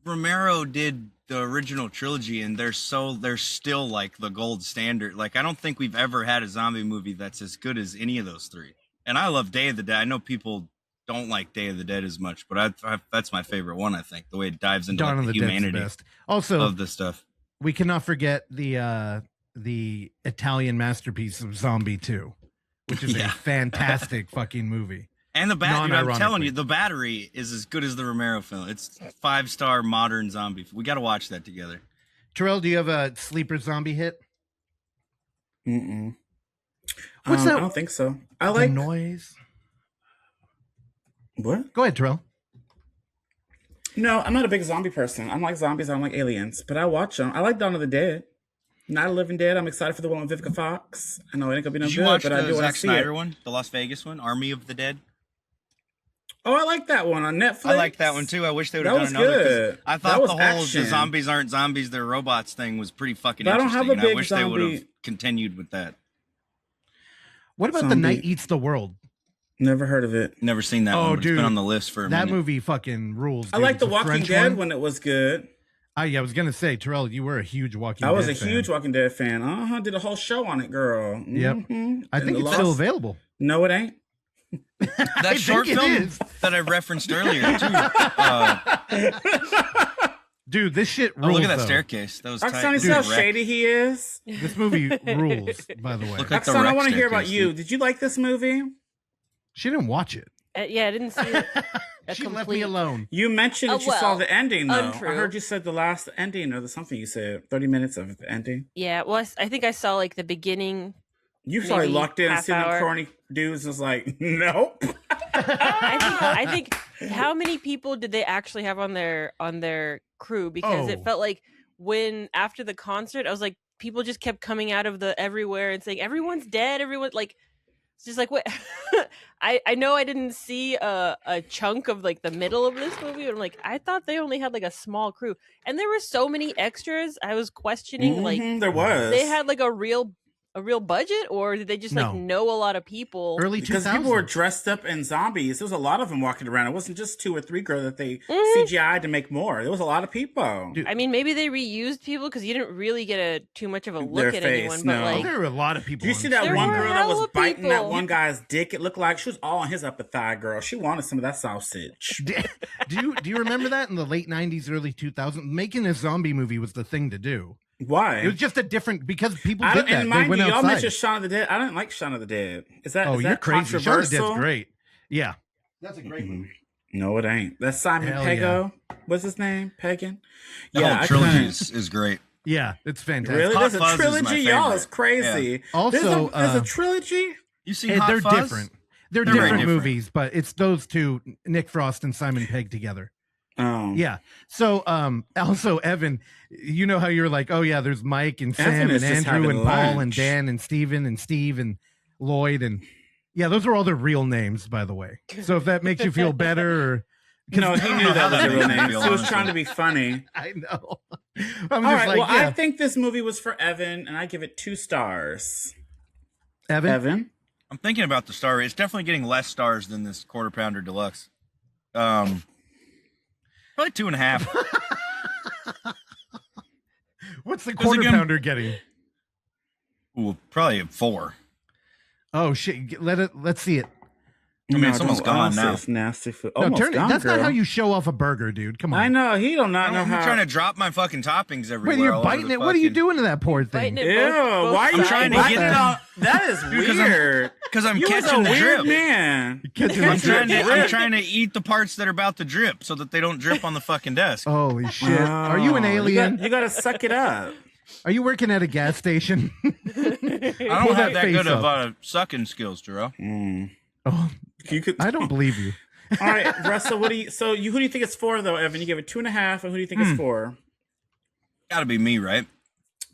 Romero did the original trilogy, and they're still like the gold standard. Like, I don't think we've ever had a zombie movie that's as good as any of those three. And I love Day of the Dead. I know people don't like Day of the Dead as much, but that's my favorite one. I think the way it dives into Dawn like, of the the Dead's the humanity best. Also, of this stuff. we cannot forget the Italian masterpiece of Zombie 2, which is a Yeah. fantastic fucking movie. And the battery, I'm telling Non-ironically. you, the battery is as good as the Romero film. It's 5-star modern zombie. We got to watch that together. Terrell, do you have a sleeper zombie hit? Mm-mm. What's that? I don't think so. I The like noise. what? Go ahead, Terrell. No, I'm not a big zombie person. I don't like zombies. I don't like aliens, but I watch them. I like Dawn of the Dead. Night of the Living Dead. I'm excited for the one with Vivica Fox. I know it ain't gonna be no Did you good, watch but I the do want Zack to see Snyder it. one, the Las Vegas one, Army of the Dead? Oh, I like that one on Netflix. I like that one too. I wish they would have That done was another. 'cause good. I That thought was the whole action. the zombies aren't zombies, they're robots thing was pretty fucking But I don't interesting. have a And I big wish they would have zombie- continued with that. What about The Zombie. Night Eats the World? Never heard of it. Never seen that Oh, one, but dude. it's been on the list for a That minute. movie fucking rules. I dude. like It's The a Walking French Dead one. when it was good. Yeah, I was gonna say, Terrell, you were a huge Walking I Dead was a fan. huge Walking Dead fan. Did a whole show on it, girl. Yep. Mhm. I And think The it's still Lost- available. No, it ain't. That short think it film is. that I referenced earlier too. Dude, this shit Oh, rules. look at that though. staircase. That was tight. Roxanne, you see Dude, how Wreck. shady he is? This movie rules, by the way. Look like the Roxanne, I wreck want to hear about staircase, you. dude. Did you like this movie? She didn't watch it. Yeah, I didn't see it. She left me alone. You mentioned that you saw well, the ending, though. untrue. I heard you said the last ending or something you said. 30 minutes of the ending. Yeah, well, I think I saw like the beginning. You probably Maybe locked in and half seen them hour. corny dudes was like, nope. I think how many people did they actually have on their crew? Because Oh. it felt like when after the concert, I was like, people just kept coming out of the everywhere and saying everyone's dead. Everyone like it's just like what I know I didn't see a chunk of like the middle of this movie, but I'm like I thought they only had like a small crew, and there were so many extras. I was questioning like There was. they had like a real a real budget, or did they just like No. know a lot of people? Early Because 2000s. people were dressed up in zombies. There was a lot of them walking around. It wasn't just 2 or 3 girls that they Mhm. CGI'd to make more. There was a lot of people. Dude, I mean, maybe they reused people because you didn't really get too much of a Their look at face, anyone. no. But like, there were a lot of people. Did you on see this. that There one were girl that was hella biting that people. one guy's dick? It looked like she was all on his upper thigh, girl. She wanted some of that sausage. Do you remember that in the late 90s, early 2000s? Making a zombie movie was the thing to do. Why? It was just a different because people I did don't, that. and They mind went you, y'all outside. mentioned Shaun of the Dead. I didn't like Shaun of the Dead. Is that Oh, is you're that crazy. Shaun of the controversial? Dead's great. Yeah, that's a great Mhm. movie. No, it ain't. That's Simon Hell Peggo. What's his name? Pagan. The Yeah, whole I trilogy couldn't- is great. Yeah, it's fantastic. Really? Hot There's a Fuzz is my trilogy? Y'all favorite. is crazy. Also, there's a trilogy? You seen Hot they're Fuzz? different. They're They're very different different. movies, but it's those two, Nick Frost and Simon Pegg together. Oh. Yeah. So, also Evan, you know how you're like, oh yeah, there's Mike and Evan Sam is and just Andrew having and Paul and lunch. Dan and Steven and Steve and Lloyd and yeah, those are all their real names, by the way. So if that makes you feel better, or No, he knew that was that a real makes me name. feel, He was honestly. trying to be funny. I know. I'm All just right, like, well, yeah, I think this movie was for Evan, and I give it 2 stars. Evan. Evan? I'm thinking about the star rate. It's definitely getting less stars than this Quarter Pounder Deluxe. Probably 2.5. What's the 'Cause quarter again- pounder getting? Ooh, probably a 4. Oh shit! Let's see it. I mean, No, it's almost don't- gone say now. It's nasty food. No, Almost turn it. gone, That's not girl. how you show off a burger, dude. Come on. I know. He don't not know I'm how. trying to drop my fucking toppings everywhere. Wait, you're all over biting the it. What are you fucking- doing to that poor thing? Biting it. Ew, Both why are you sides. trying to biting get it it. on? That is Because I'm- weird. Because I'm You was catching a the weird drip. man. Catching I'm the trying, drip. I'm trying to eat the parts that are about to drip so that they don't drip on the fucking desk. Holy shit! Are you an Oh, alien? You gotta suck it up. Are you working at a gas station? I pull don't that have that face good of up. sucking skills, Terrell. Oh, You could. I don't believe you. All right, Russell. What do you? So who do you think it's for, though, Evan? You gave it 2.5, and who do you think it's for? Gotta be me, right?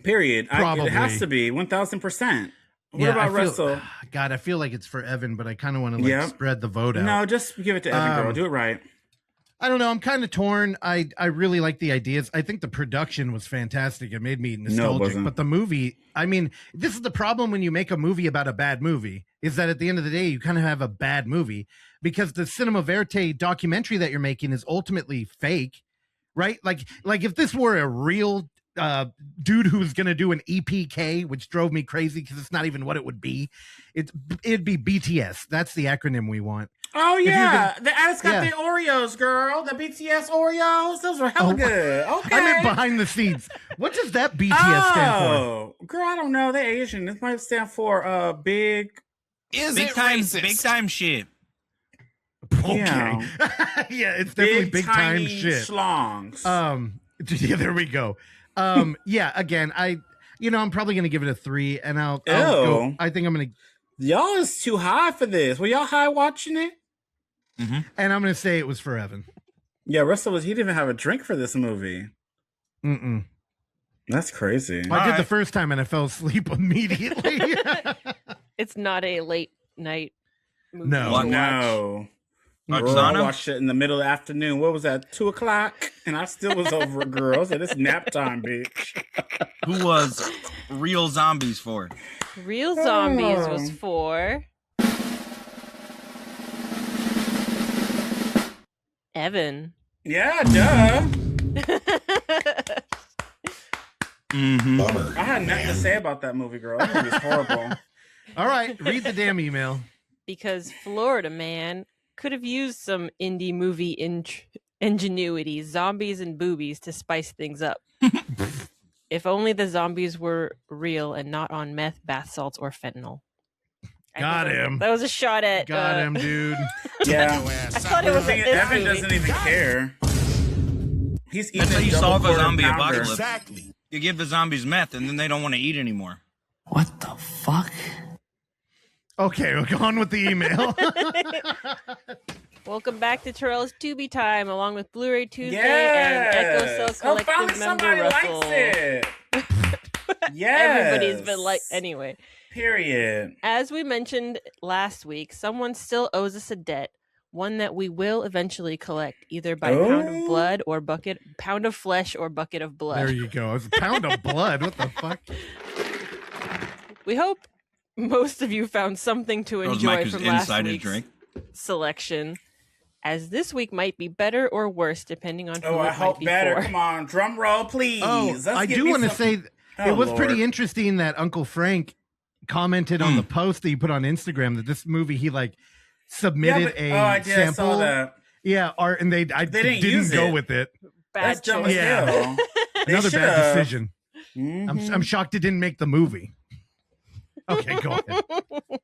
Period. Probably. It has to be 1,000%. What Yeah, about I feel- Russell? God, I feel like it's for Evan, but I kind of want to like Yeah. spread the vote out. No, just give it to Evan, girl. Um, Do it right. I don't know. I'm kind of torn. I really like the ideas. I think the production was fantastic. It made me nostalgic. wasn't. But the movie, I mean, this is the problem when you make a movie about a bad movie, is that at the end of the day, you kind of have a bad movie because the cinema verite documentary that you're making is ultimately fake, right? Like if this were a real dude who was going to do an EPK, which drove me crazy because it's not even what it would be. It'd be BTS. That's the acronym we want. Oh you're yeah, it's got yeah. the Oreos, girl. The BTS Oreos. Those are hella Oh, good. Okay. I meant behind the scenes. What does that BTS stand for? Oh, girl, I don't know. They're Asian. This might stand for big. Is Big it time, racist? big time shit. Okay. Yeah. Yeah, it's definitely big time tiny shit. Schlongs. Yeah, there we go. Yeah, again, I'm probably gonna give it a 3, and I'll go. Ew. I think I'm gonna, Y'all is too high for this. Were y'all high watching it? and I'm gonna say it was for Evan. Yeah, Russell he didn't even have a drink for this movie. Mm-mm. That's crazy. I did the Alright. first time, and I fell asleep immediately. It's not a late night movie. No. to What? watch. No. Girl, I Oksana? watched it in the middle of the afternoon. What was that? 2:00, and I still was over it, girl. I said, it's nap time, bitch. Who was real zombies for? Real Zombies was Oh. for Evan. Yeah, duh. Mm-hmm. Bummer. I had nothing to say about that movie, girl. That movie was horrible. All right, read the damn email. Because Florida Man could have used some indie movie ingenuity, zombies and boobies to spice things up. If only the zombies were real and not on meth, bath salts, or fentanyl. Got him. That was a shot at. Got him, dude. Yeah. I thought it was Thing at is, this Evan movie. doesn't even care. He's eating That's how a you double solve a quarter zombie pounder. apocalypse. Exactly. You give the zombies meth, and then they don't want to eat anymore. What the fuck? Okay, we'll go on with the email. Welcome back to Terrell's Tubi Time, along with Blu-ray Tuesday Yes. and Echo Cell Oh, finally Collective member somebody Russell. likes it. Yes. Everybody's been like, anyway. Period. As we mentioned last week, someone still owes us a debt, one that we will eventually collect, either by pound of Oh. blood or pound of flesh or bucket of blood. There you go. It's a pound of blood. What the fuck? We hope most of you found something to That was enjoy Mike's from last inside his week's drink. selection, as this week might be better or worse depending on who Oh, it I might hope be better. for. Come on, drum roll, please. Oh, Let's I give do me want to something. say Oh, it was Lord. pretty interesting that Uncle Frank commented on the post that you put on Instagram that this movie he like submitted I did. I sample. saw that. Yeah, and they didn't didn't use go it. with it. Bad That's dumb as choice. Yeah. hell. They Another bad should've. decision. Mhm. I'm shocked it didn't make the movie. Okay, go ahead.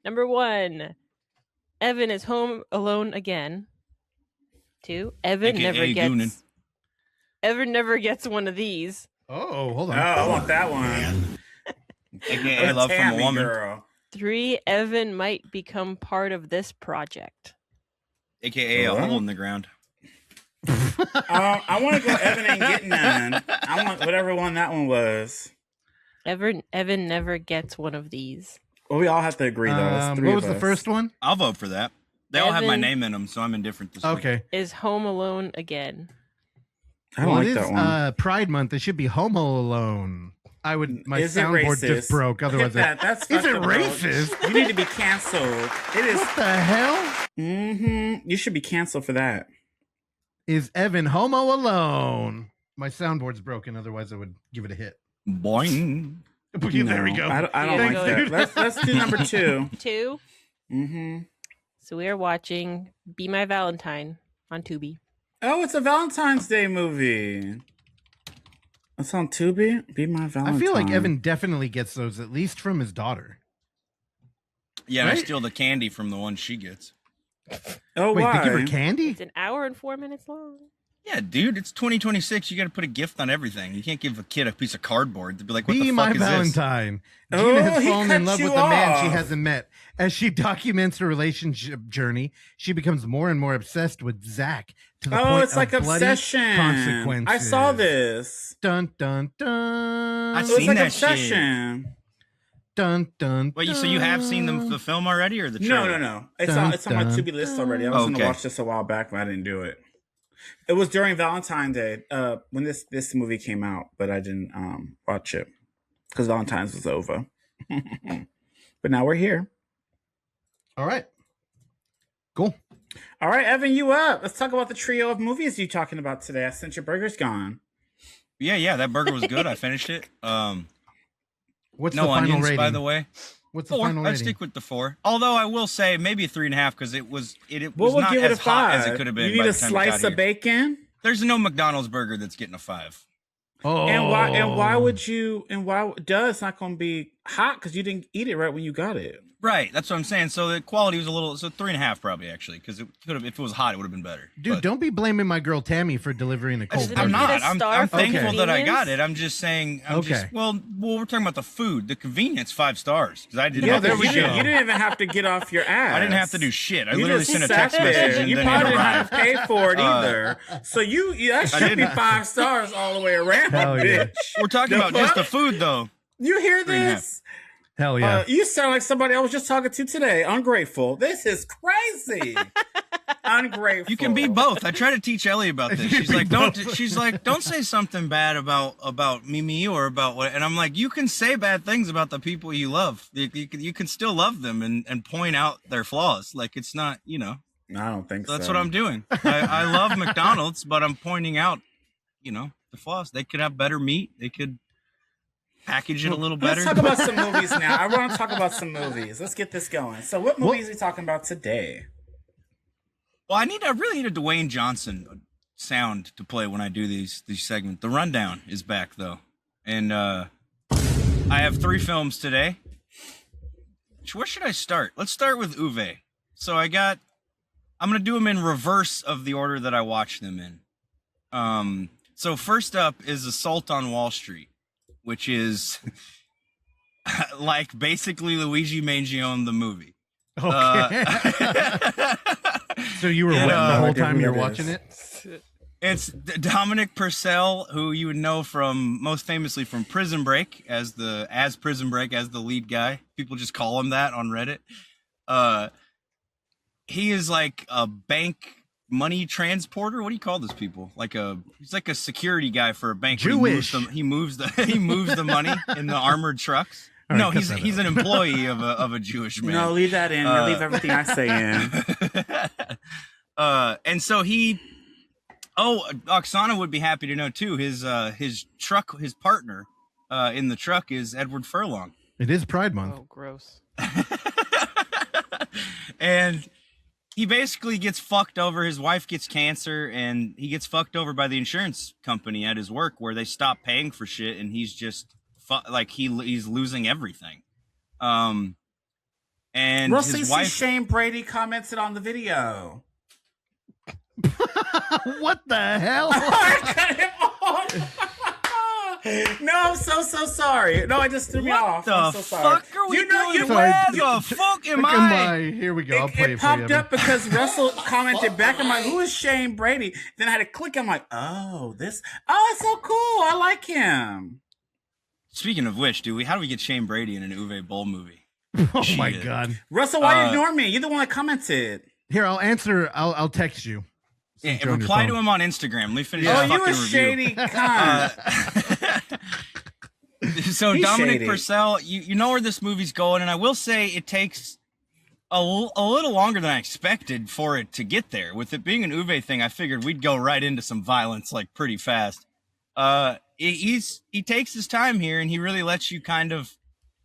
Number 1, Evan is home alone again. 2, Evan AKA never gets. Goonin. Evan never gets one of these. Oh, hold Oh, on. I want that one. AKA Love from a Tammy Woman. girl. 3, Evan might become part of this project. AKA a hole in the ground. I want to go Evan ain't getting none. I want whatever one that one was. Evan never gets one of these. Well, we all have to agree, though. It's three What of was the us. first one? I'll vote for that. They all have my Evan- name in them, so I'm indifferent this week. Okay. Is home alone again. I don't Well, like it that is one. Pride Month. It should be Homo Alone. My Is it soundboard just racist? broke. Look at Otherwise, that. That's is it fucked up, bro. racist? You need to be canceled. It is. What the hell? Mm-hmm. You should be canceled for that. Is Evan Homo Alone? My soundboard's broken. Otherwise, I would give it a hit. Boing. There we No, go. I don't Yeah, like go that. ahead. Let's do number 2. 2. Mm-hmm. So we are watching Be My Valentine on Tubi. Oh, it's a Valentine's Day movie. It's on Tubi. Be my Valentine. I feel like Evan definitely gets those, at least from his daughter. Yeah, and I Right? steal the candy from the one she gets. Oh, Wait, why? they give her candy? It's an hour and 4 minutes long. Yeah, dude, it's 2026. You got to put a gift on everything. You can't give a kid a piece of cardboard to be like, "What Be the my fuck is this?" Valentine. Oh, Gina has he fallen in cut love you with a man she off. hasn't met. As she documents her relationship journey, she becomes more and more obsessed with Zach to the Oh, point it's like of bloody obsession. consequences. I saw this. Dun dun dun. I It was seen like that shit. obsession. Dun dun. Wait, so you have seen the film already or the No, trailer? no. It's Dun, on my dun, to be list already. I was Okay. gonna watch this a while back, but I didn't do it. It was during Valentine's Day, when this movie came out, but I didn't watch it because Valentine's was over. But now we're here. All right. Cool. All right, Evan, you up? Let's talk about the trio of movies you're talking about today. I sent your burger's gone. Yeah, that burger was good. I finished it. What's No the final onions, rating? by the way. What's the 4. final I'd rating? stick with the 4. Although I will say maybe a 3.5 because it was Well, was we'll not give it a as hot 5. as it could have been. You by need a the time it got slice of here. bacon. There's no McDonald's burger that's getting a 5. Oh. And why would you? And why? Duh, it's not going to be hot because you didn't eat it right when you got it. Right, that's what I'm saying. So the quality was a little, so 3.5 probably actually, because it could have, if it was hot, it would have been better. Dude, But don't be blaming my girl Tammy for delivering a cold Isn't it I'm burger. get not. a I'm, star I'm for thankful that I got convenience? it. I'm just saying. Okay. Well, we're talking about the food, the convenience. 5 stars because I didn't. Yeah, have there to we do go. shit. You didn't even have to get off your ass. I didn't have to do shit. I You literally just sent a sat text message there. and You then probably it didn't have arrived. to pay for it either. So that should be didn't. 5 stars all the way around, Hell yeah. bitch. We're talking The about just the fuck? food, though. You hear 3.5. this? Hell yeah. You sound like somebody I was just talking to today. Ungrateful. This is crazy. Ungrateful. You can be both. I try to teach Ellie about this. You She's be like, don't. both. She's like, don't say something bad about Mimi or about what. And I'm like, you can say bad things about the people you love. You can still love them and point out their flaws. Like it's not, I don't think so. That's what I'm doing. I love McDonald's, but I'm pointing out, the flaws. They could have better meat. They could package it a little better. Let's talk about some movies now. I want to talk about some movies. Let's get this going. So, what movies are we talking about today? Well, I really need a Dwayne Johnson sound to play when I do these segments. The Rundown is back though, and I have 3 films today. Where should I start? Let's start with Uwe. So I'm gonna do them in reverse of the order that I watched them in. So first up is Assault on Wall Street, which is like basically Luigi Mangione the movie. Okay. So you were Yeah, wet the whole I get time who you're that watching is. it? It's Dominic Purcell, who you would know from most famously from Prison Break as the lead guy. People just call him that on Reddit. He is like a bank money transporter. What do you call those people? He's like a security guy for a bank. Jewish. He moves the money in the armored trucks. All No, right, cut he's that an out. employee of a Jewish man. No, leave that in. Leave everything I say in. And so he. Oh, Oksana would be happy to know too. His partner, in the truck is Edward Furlong. It is Pride Month. Oh, gross. And he basically gets fucked over. His wife gets cancer, and he gets fucked over by the insurance company at his work, where they stop paying for shit, and he's just he's losing everything. And Russell, his see wife. Shane Brady commented on the video. What the hell? I cut him off. No, I'm so sorry. No, I just threw me off. The I'm so sorry. fuck are we doing? Sorry. Where the fuck am Look I? at my- Here we go. I'll play It it for popped you. up because Russell commented back. I'm like, who is Shane Brady? Then I had to click. I'm like, oh, it's so cool. I like him. Speaking of which, how do we get Shane Brady in an Uwe Boll movie? Oh my Shit. god. Russell, why you ignore me? You're the one that commented. Here, I'll answer. I'll text you. Yeah, Since you're on your reply to phone. him on Instagram. Let me finish Oh, this you fucking a review. shady cunt. So He's Dominic shady. Purcell, you know where this movie's going, and I will say it takes a little longer than I expected for it to get there. With it being an Uwe thing, I figured we'd go right into some violence like pretty fast. He takes his time here, and he really lets you kind of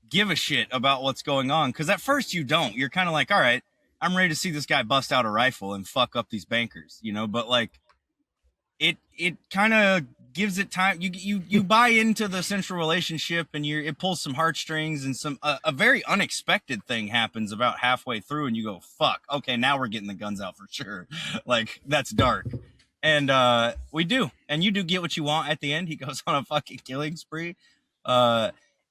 give a shit about what's going on. Because at first you don't. You're kind of like, all right, I'm ready to see this guy bust out a rifle and fuck up these bankers, But like, it kind of gives it time. You buy into the central relationship, and it pulls some heartstrings, and a very unexpected thing happens about halfway through, and you go, fuck, okay, now we're getting the guns out for sure. Like, that's dark. And we do, and you do get what you want at the end. He goes on a fucking killing spree.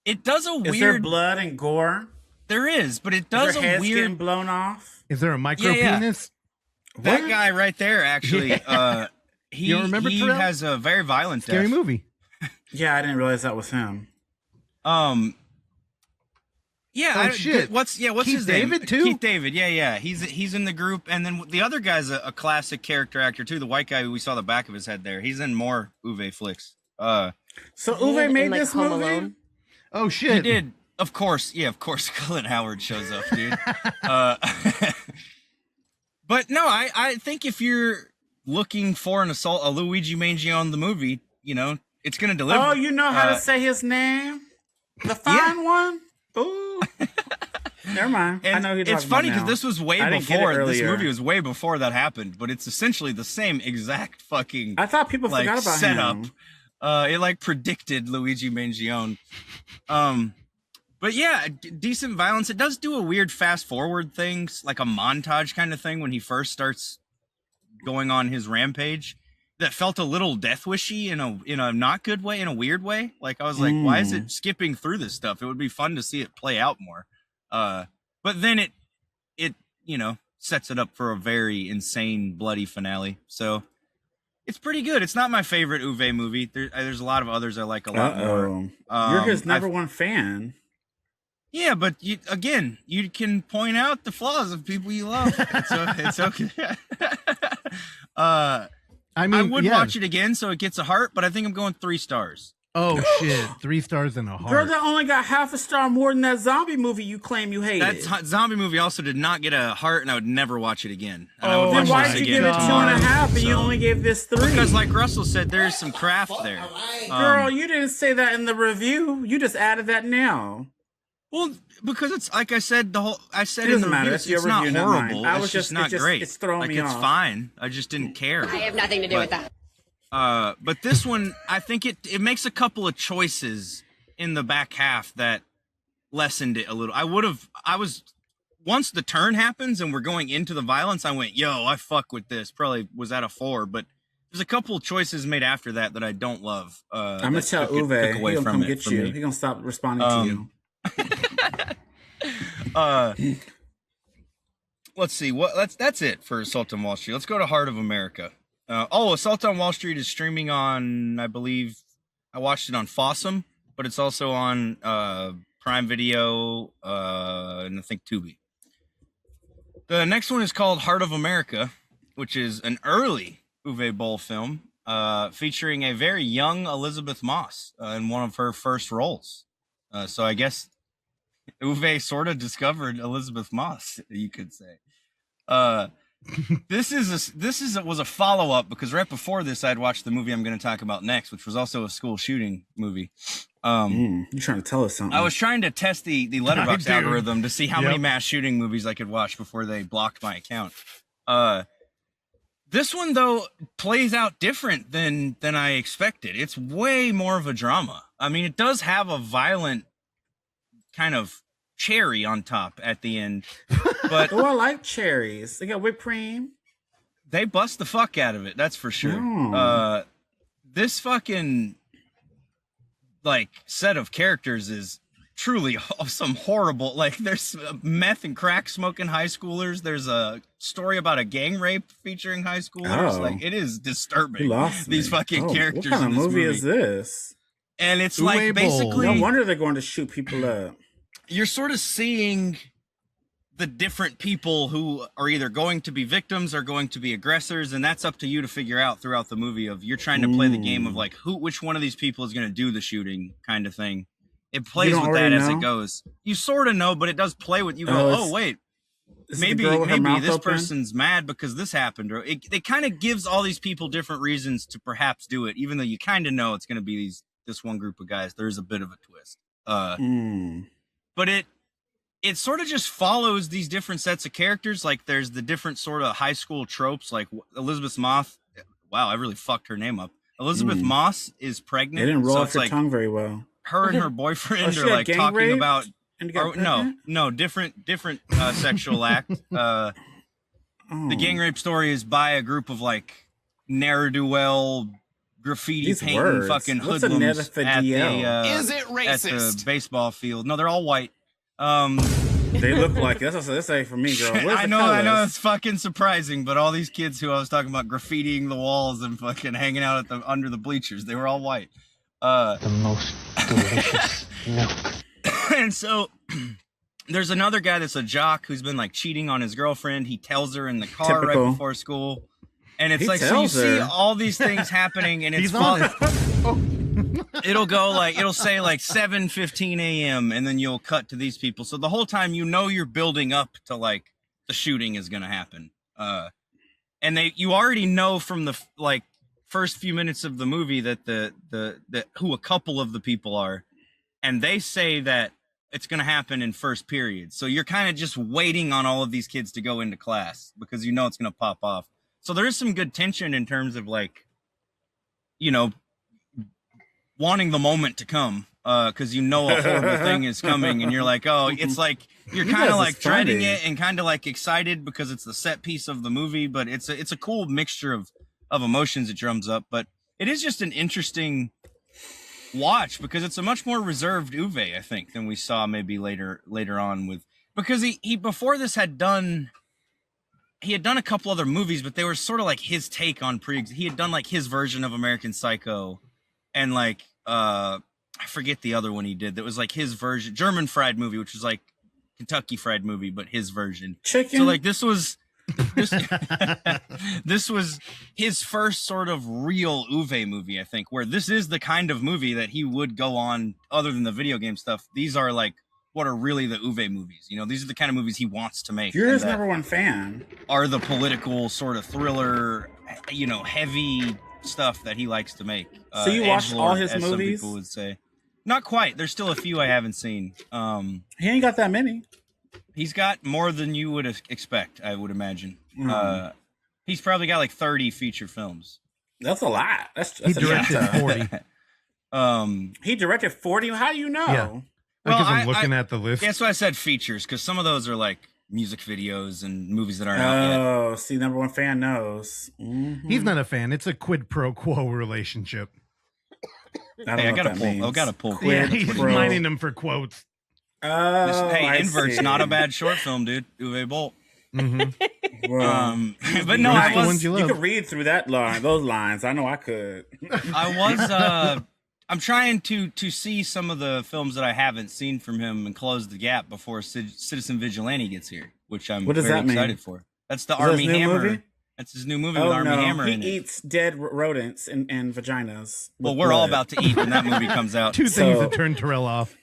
It does a weird. Is there blood and gore? There is, but it Is does there a heads getting weird. blown off? Is there a micro Yeah. penis? That guy right there, actually. He, You don't remember he Terrell? has a very violent Scary death. movie. Yeah, I didn't realize that was him. Yeah. Oh, shit. What's Keith his name? David, too? Keith David. Yeah. He's in the group, and then the other guy's a classic character actor too. The white guy who we saw the back of his head there. He's in more Uwe flicks. So Isn't Uwe it made in, like, this Home movie. Alone? Oh He shit. did, of course. Yeah, of course. Colin Howard shows up, dude. But no, I think if you're looking for a Luigi Mangione the movie, it's gonna deliver. Oh, you know how to say his name? The fine one? Ooh. Never mind. I And know who you're it's talking funny about because this was way I didn't get it before. This earlier. movie was way before that happened, but it's essentially the same exact fucking. I thought people like, forgot about setup. him. It like predicted Luigi Mangione. But yeah, decent violence. It does do a weird fast forward things, like a montage kind of thing when he first starts going on his rampage. That felt a little Death Wishy in a not good way, in a weird way. Like I was like, why is it skipping through this stuff? It would be fun to see it play out more. But then it sets it up for a very insane, bloody finale. So it's pretty good. It's not my favorite Uwe movie. There's a lot of others I like a lot more. You're his number one fan. Yeah, but you can point out the flaws of people you love. It's okay. I mean, I would yeah. watch it again, so it gets a heart. But I think I'm going 3 stars. Oh shit! 3 stars and a heart. Girl, that only got half a star more than that zombie movie you claim you hated. That zombie movie also did not get a heart, and I would never watch it again. And I would then watch why this did you again give it 2.5 tomorrow, and you so- only gave this 3? Because, like Russell said, there is some craft there. Girl, you didn't say that in the review. You just added that now. Well, because it's like I said, I said It in the doesn't matter. review, That's your it's not review, not mine. horrible. I It's was just just- not it just- great. it's throwing like me it's off. fine. I just didn't care. I have nothing to do with that. But this one, I think it makes a couple of choices in the back half that lessened it a little. Once the turn happens and we're going into the violence, I went, yo, I fuck with this. Probably was at a 4, but there's a couple of choices made after that I don't love. I'm gonna tell Uwe. Took He away gonna from come it get for you. me. He gonna stop responding to you. Let's see. That's it for Assault on Wall Street. Let's go to Heart of America. Assault on Wall Street is streaming on, I believe, I watched it on Fossum, but it's also on Prime Video and I think Tubi. The next one is called Heart of America, which is an early Uwe Boll film featuring a very young Elizabeth Moss in one of her first roles. So I guess Uwe sort of discovered Elizabeth Moss, you could say. This was a follow up because right before this, I'd watched the movie I'm going to talk about next, which was also a school shooting movie. You're trying to tell us something. I was trying to test the Letterboxd do. algorithm to see how many mass shooting movies I could watch before they blocked my account. This one though plays out different than I expected. It's way more of a drama. I mean, it does have a violent kind of cherry on top at the end, but I like cherries. They got whipped cream. they bust the fuck out of it. That's for sure. This fucking like set of characters is truly some horrible. Like, there's meth and crack smoking high schoolers. There's a story about a gang rape featuring high schoolers. Like, it is disturbing. These fucking characters. What kind of in this movie is this? And it's Uwe like basically. No wonder they're going to shoot people up. You're sort of seeing the different people who are either going to be victims or going to be aggressors, and that's up to you to figure out throughout the movie. Of you're trying to play the game of like which one of these people is going to do the shooting, kind of thing. It plays with that as it goes. You sort of know, but it does play with you. Go, wait, maybe this person's mad because this happened, or it kind of gives all these people different reasons to perhaps do it, even though you kind of know it's going to be this one group of guys. There's a bit of a twist, but it sort of just follows these different sets of characters. Like, there's the different sort of high school tropes, like Elizabeth Moss. Wow, I really fucked her name up. Elizabeth Moss is pregnant. They didn't roll off her tongue very well. Her and her boyfriend are like talking about different sexual act. The gang rape story is by a group of like ne'er-do-well graffiti painting fucking hoodlums at the Is it racist? at the baseball field. No, they're all white. They look like that's ain't for me, girl. I know it's fucking surprising, but all these kids who I was talking about graffitiing the walls and fucking hanging out under the bleachers, they were all white. The most delicious milk. And so there's another guy that's a jock who's been like cheating on his girlfriend. He tells her in the car right before school. And it's so you see all these things happening, and it's it'll go like, it'll say like 7:15 a.m. and then you'll cut to these people. So the whole time you're building up to like the shooting is going to happen. And you already know from the like first few minutes of the movie that the who a couple of the people are, and they say that it's going to happen in first period. So you're kind of just waiting on all of these kids to go into class because you know it's going to pop off. So there is some good tension in terms of like, wanting the moment to come because you know a horrible thing is coming, and you're like, oh, it's like you're kind of like dreading it and kind of like excited because it's the set piece of the movie, but it's a cool mixture of emotions it drums up. But it is just an interesting watch because it's a much more reserved Uwe, I think, than we saw maybe later on with, because he before this had done a couple other movies, but they were sort of like his take on he had done like his version of American Psycho, and like I forget the other one he did that was like his version, German Fried Movie, which was like Kentucky Fried Movie but his version. Chicken. So like this was his first sort of real Uwe movie, I think, where this is the kind of movie that he would go on other than the video game stuff. These are like what are really the Uwe movies. These are the kind of movies he wants to make. You're his number one fan. Are the political sort of thriller, heavy stuff that he likes to make. So you watched all his movies? Some people would say. Not quite. There's still a few I haven't seen. He ain't got that many. He's got more than you would expect, I would imagine. He's probably got like 30 feature films. That's a lot. He directed 40. He directed 40? How do you know? Yeah. Because I'm looking at the list. That's why I said features, because some of those are like music videos and movies that aren't out yet. Oh, see, number one fan knows. Mm-hmm. He's not a fan. It's a quid pro quo relationship. I gotta pull. Yeah, he's mining them for quotes. Invert's not a bad short film, dude. Uwe Boll. Mm-hmm. But no, you could read through those lines. I know I could. I'm trying to see some of the films that I haven't seen from him and close the gap before Citizen Vigilante gets here, which I'm very excited for. That's the Army Hammer. Movie? That's his new movie with Army Hammer in it. He eats dead rodents and vaginas. Well, we're all about to eat when that movie comes out. Two things that turn Terrell off.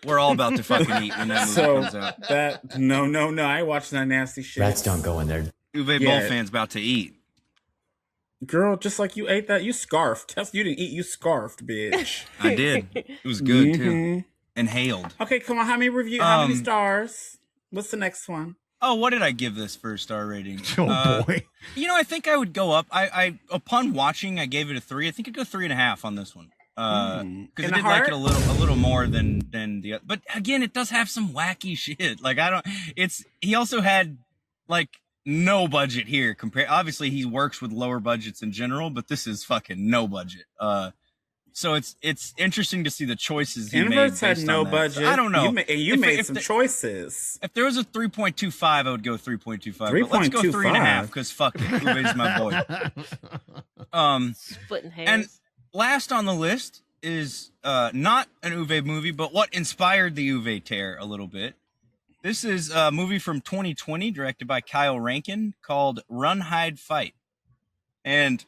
We're all about to fucking eat when that movie So comes out. that no, I ain't watching that nasty shit. Rats don't go in there. Uwe Yeah. Boll fans about to eat. Girl, just like you ate that, you scarfed. You didn't eat, you scarfed, bitch. I did. It was good too. Mhm. Inhaled. Okay, come on. How many stars? What's the next one? Oh, what did I give this for a star rating? Oh boy. You know, I think I would go up. I upon watching, I gave it a 3. I think I'd go 3.5 on this one. Because In I the did like heart? it a little more than the other. But again, it does have some wacky shit. Like he also had like no budget here compared. Obviously, he works with lower budgets in general, but this is fucking no budget. So it's interesting to see the choices he Inverts made had based no on that. budget. So I don't know. You made some choices. If there was a 3.25, I would go 3.25. But let's go 3.5 because fuck it, Uwe's my boy. Splitting hairs. And last on the list is not an Uwe movie, but what inspired the Uwe tear a little bit. This is a movie from 2020 directed by Kyle Rankin called Run, Hide, Fight. And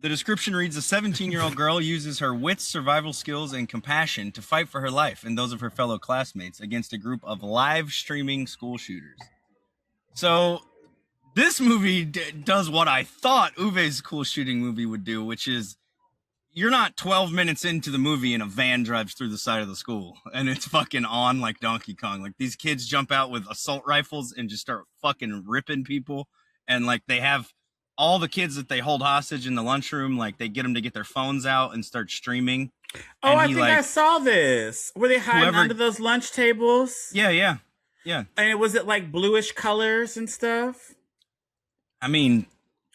the description reads, a 17-year-old girl uses her wits, survival skills, and compassion to fight for her life and those of her fellow classmates against a group of live streaming school shooters. So this movie does what I thought Uwe's school shooting movie would do, which is you're not 12 minutes into the movie and a van drives through the side of the school and it's fucking on like Donkey Kong. Like these kids jump out with assault rifles and just start fucking ripping people. And like they have all the kids that they hold hostage in the lunchroom, like they get them to get their phones out and start streaming. Oh, And I he, think I saw this. Were they hiding under those lunch tables? Yeah. And was it like bluish colors and stuff? I mean,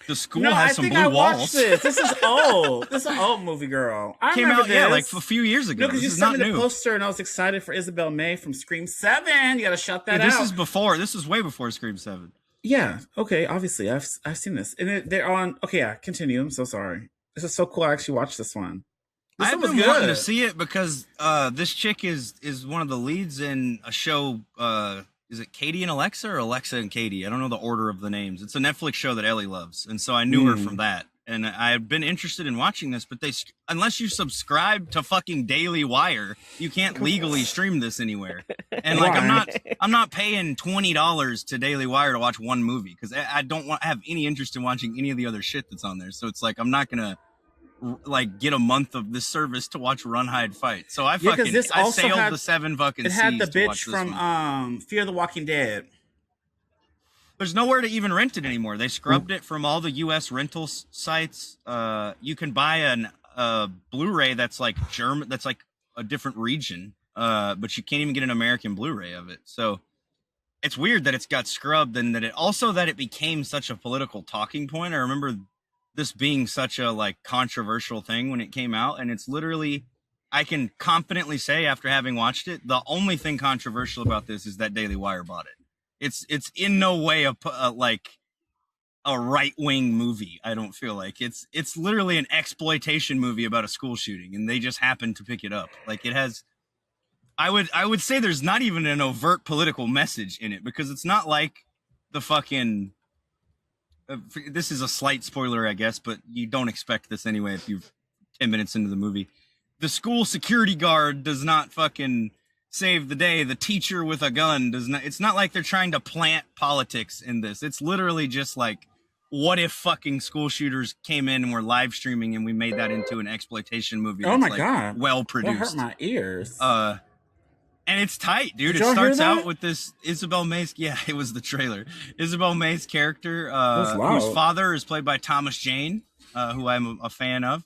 the school No, has I some think blue I walls. watched this. This is old. This is an old movie, girl. I Came remember out, this. yeah, like a few years ago. No, because you This is sent not me the new. poster and I was excited for Isabel May from Scream 7. You gotta shout that Yeah, this out. is before. This is way before Scream 7. Yeah, okay, obviously I've seen this. And they're on okay, yeah, continue. I'm so sorry. This is so cool. I actually watched this one. This I've one was been wanting to good. see it because this chick is one of the leads in a show. Is it Katie and Alexa or Alexa and Katie? I don't know the order of the names. It's a Netflix show that Ellie loves, and so I knew her from that. And I've been interested in watching this, but unless you subscribe to fucking Daily Wire, you can't legally stream this anywhere. And like I'm not paying $20 to Daily Wire to watch one movie because I don't have any interest in watching any of the other shit that's on there. So it's like I'm not gonna like get a month of this service to watch Run, Hide, Fight. So I fucking this I also sailed had- the 7 fucking It had seas the to watch bitch this from one. Fear the Walking Dead. There's nowhere to even rent it anymore. They scrubbed it from all the U.S. rental sites. You can buy a Blu-ray that's like German, that's like a different region, but you can't even get an American Blu-ray of it. So it's weird that it's got scrubbed and that it became such a political talking point. I remember this being such a like controversial thing when it came out, and it's literally, I can confidently say after having watched it, the only thing controversial about this is that Daily Wire bought it. It's in no way a right-wing movie. I don't feel like it's literally an exploitation movie about a school shooting, and they just happened to pick it up. Like it has, I would say there's not even an overt political message in it because it's not like the fucking. This is a slight spoiler, I guess, but you don't expect this anyway if you're 10 minutes into the movie. The school security guard does not fucking save the day. The teacher with a gun does not. It's not like they're trying to plant politics in this. It's literally just like, what if fucking school shooters came in and were live streaming and we made that into an exploitation movie? Oh that's, my like, God. well That produced. hurt my ears. And it's tight, dude. Did It y'all hear starts that? out with this Isabel May's. Yeah, it was the trailer. Isabel May's character, That's loud. whose father is played by Thomas Jane, who I'm a fan of.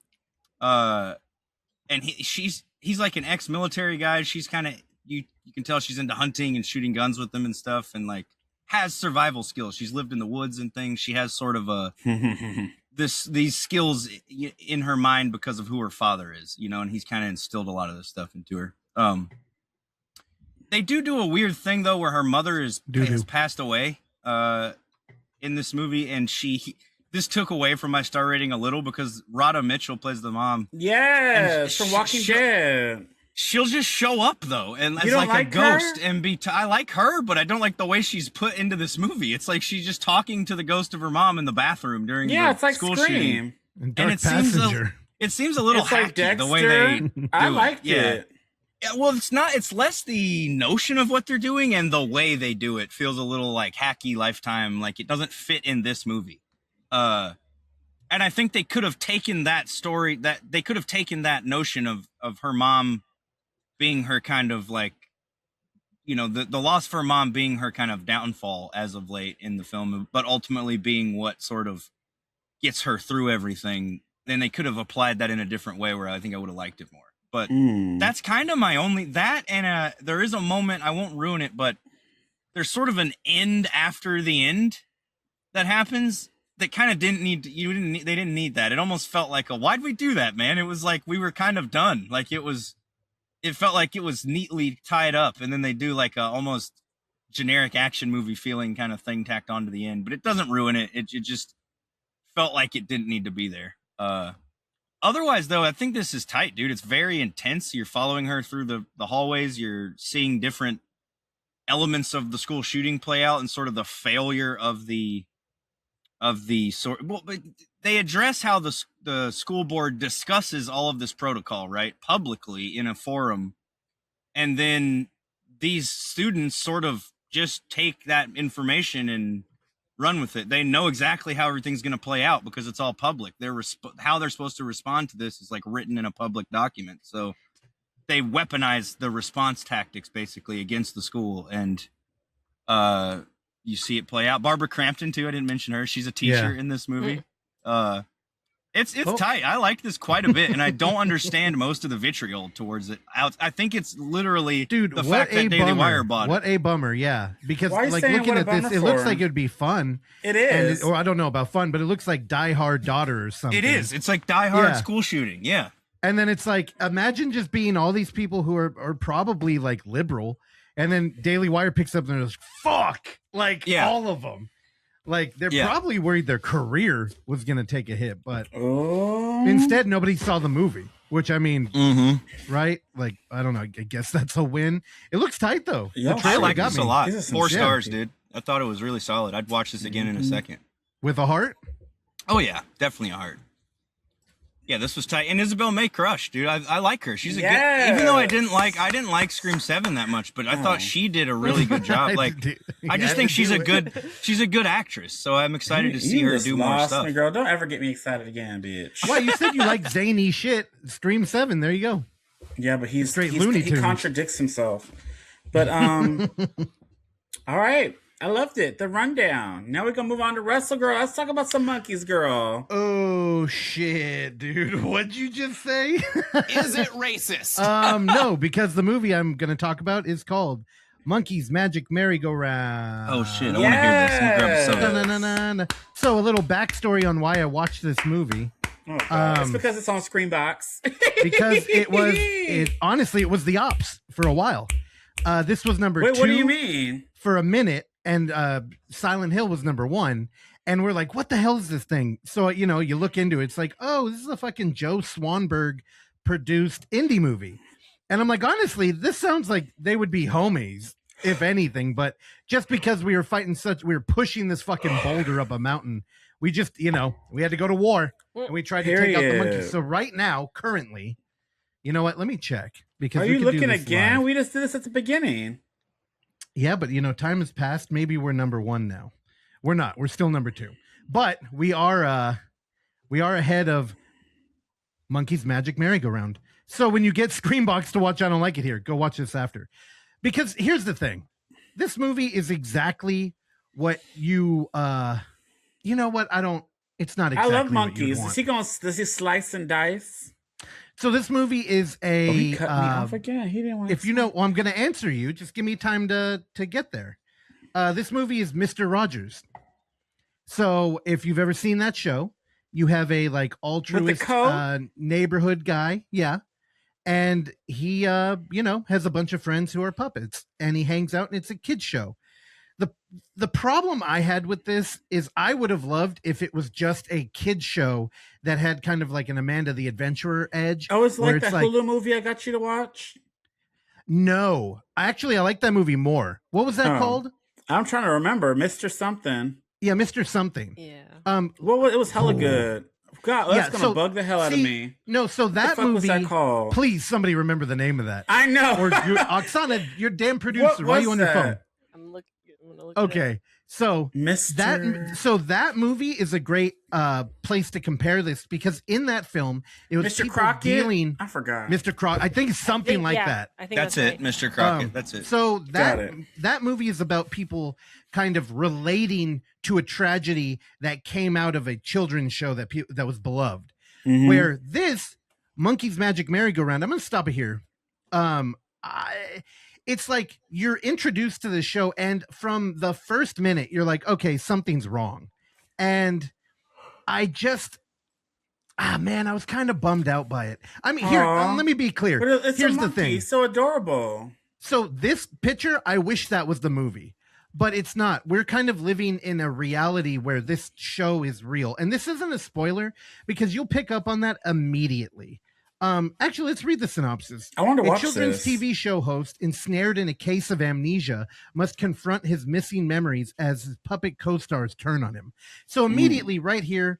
And he's like an ex-military guy. She's kind of you can tell she's into hunting and shooting guns with them and stuff, and like has survival skills. She's lived in the woods and things. She has sort of a these skills in her mind because of who her father is, you know, and he's kind of instilled a lot of this stuff into her. They do a weird thing though, where her mother has passed away in this movie, and this took away from my star rating a little because Radha Mitchell plays the mom. Yes, from Walking Dead. She'll just show up though, and as You don't like a like her? ghost, and I like her, but I don't like the way she's put into this movie. It's like she's just talking to the ghost of her mom in the bathroom during the It's like school Scream. shooting. And Dark it Passenger. Seems it seems a little It's like hacky the way they Dexter. do I it. liked Yeah. it. Yeah, well, it's not. It's less the notion of what they're doing and the way they do it feels a little like hacky Lifetime. Like it doesn't fit in this movie. And I think they could have taken that story, that they could have taken that notion of her mom being her kind of like, you know, the loss for her mom being her kind of downfall as of late in the film, but ultimately being what sort of gets her through everything. Then they could have applied that in a different way where I think I would have liked it more. But that's kind of my only, that and there is a moment, I won't ruin it, but there's sort of an end after the end that happens that kind of didn't need, they didn't need that. It almost felt like why'd we do that, man? It was like we were kind of done. Like it felt like it was neatly tied up, and then they do like a almost generic action movie feeling kind of thing tacked onto the end, but it doesn't ruin it. It just felt like it didn't need to be there. Otherwise, though, I think this is tight, dude. It's very intense. You're following her through the hallways. You're seeing different elements of the school shooting play out and sort of the failure of the sort. Well, but they address how the school board discusses all of this protocol, right, publicly in a forum, and then these students sort of just take that information and run with it. They know exactly how everything's going to play out because it's all public. How they're supposed to respond to this is like written in a public document. So they weaponize the response tactics basically against the school, and you see it play out. Barbara Crampton too. I didn't mention her. She's a teacher in this movie. It's tight. I liked this quite a bit, and I don't understand most of the vitriol towards it. I think it's literally the fact that Daily Wire bought it. What a bummer, yeah. Because Why are you like saying looking what a at this, bummer it looks for? like it would be fun. It is. Or I don't know about fun, but it looks like Die Hard Daughter or something. It is. It's like Die Hard school shooting. Yeah. And then it's like, imagine just being all these people who are probably like liberal, and then Daily Wire picks up and goes, fuck, like all of them. Like they're probably worried their career was going to take a hit, but instead nobody saw the movie, which I mean, right? Like, I don't know. I guess that's a win. It looks tight though. Yeah, I like this a lot. This is 4 stars, dude. I thought it was really solid. I'd watch this again in a second. With a heart? Oh yeah, definitely a heart. Yeah, this was tight. And Isabel May crushed, dude. I like her. She's a good, even though I didn't like Scream 7 that much, but I thought she did a really good job. Like I just think she's a good actress. So I'm excited to see her do more stuff. Me, girl. Don't ever get me excited again, bitch. Well, you said you like zany shit. Scream 7, there you go. Yeah, but he's Looney he Tunes. contradicts himself. But all right. I loved it. The rundown. Now we're gonna move on to Wrestle Girl. Let's talk about some monkeys, girl. Oh shit, dude. What'd you just say? Is it racist? No, because the movie I'm gonna talk about is called Monkey's Magic Merry-Go-Round. Oh shit, I want to hear this. Let me grab a soda. Na-na-na-na-na. So a little backstory on why I watched this movie. Oh, God. It's because it's on Screambox. Because honestly, it was the ops for a while. This was number 2. Wait, what do you mean? For a minute, and Silent Hill was number 1, and we're like, what the hell is this thing? So, you know, you look into it, it's like, oh, this is a fucking Joe Swanberg produced indie movie. And I'm like, honestly, this sounds like they would be homies, if anything, but just because we were pushing this fucking boulder up a mountain, we just, you know, we had to go to war, and we tried to take out the monkeys. So right now, currently, you know what, let me check. Because are you looking again? Live. We just did this at the beginning. Yeah, but you know, time has passed. Maybe we're number 1 now. We're not. We're still number 2. But we are ahead of Monkey's Magic Merry-Go-Round. So when you get Screambox to watch I Don't Like It Here, go watch this after. Because here's the thing. This movie is exactly what you know what? It's not exactly I love monkeys. What Does he slice and dice? So this movie is a. He cut me off again. He didn't want. If you know, well, I'm going to answer you. Just give me time to get there. This movie is Mr. Rogers. So if you've ever seen that show, you have a like altruist neighborhood guy, and he has a bunch of friends who are puppets, and he hangs out, and it's a kids show. The problem I had with this is I would have loved if it was just a kids show that had kind of like an Amanda the Adventurer edge. Oh, it's like that Hulu movie I got you to watch? No. I like that movie more. What was that called? I'm trying to remember. Mr. Something. Yeah, Mr. Something. Yeah. Well, it was hella good. God, that's Yeah, gonna so, bug the hell out of see, me. No, so What the that fuck movie. was that called? Please, somebody remember the name of that. I know. Or Oksana, your damn producer. What Why are was you on your phone? that? I'm looking. Look it up. Okay, so Mr. that movie is a great place to compare this because in that film it was Mr. people Crockett? dealing. I forgot. Mr. Crockett, I think something like yeah, that. I think That's that's it, right. Mr. Crockett. That's it. So Got it. that movie is about people kind of relating to a tragedy that came out of a children's show that was beloved. Mhm. Where this Monkey's Magic Merry-Go-Round, I'm gonna stop it here. It's like you're introduced to the show, and from the first minute, you're like, okay, something's wrong. And I just, man, I was kind of bummed out by it. I mean, here, Aw. let me be clear. But it's Here's a the monkey. thing. It's so adorable. So this picture, I wish that was the movie, but it's not. We're kind of living in a reality where this show is real. And this isn't a spoiler because you'll pick up on that immediately. Actually, let's read the synopsis. I want to A watch children's this. TV show host, ensnared in a case of amnesia, must confront his missing memories as his puppet co-stars turn on him. So immediately, right here,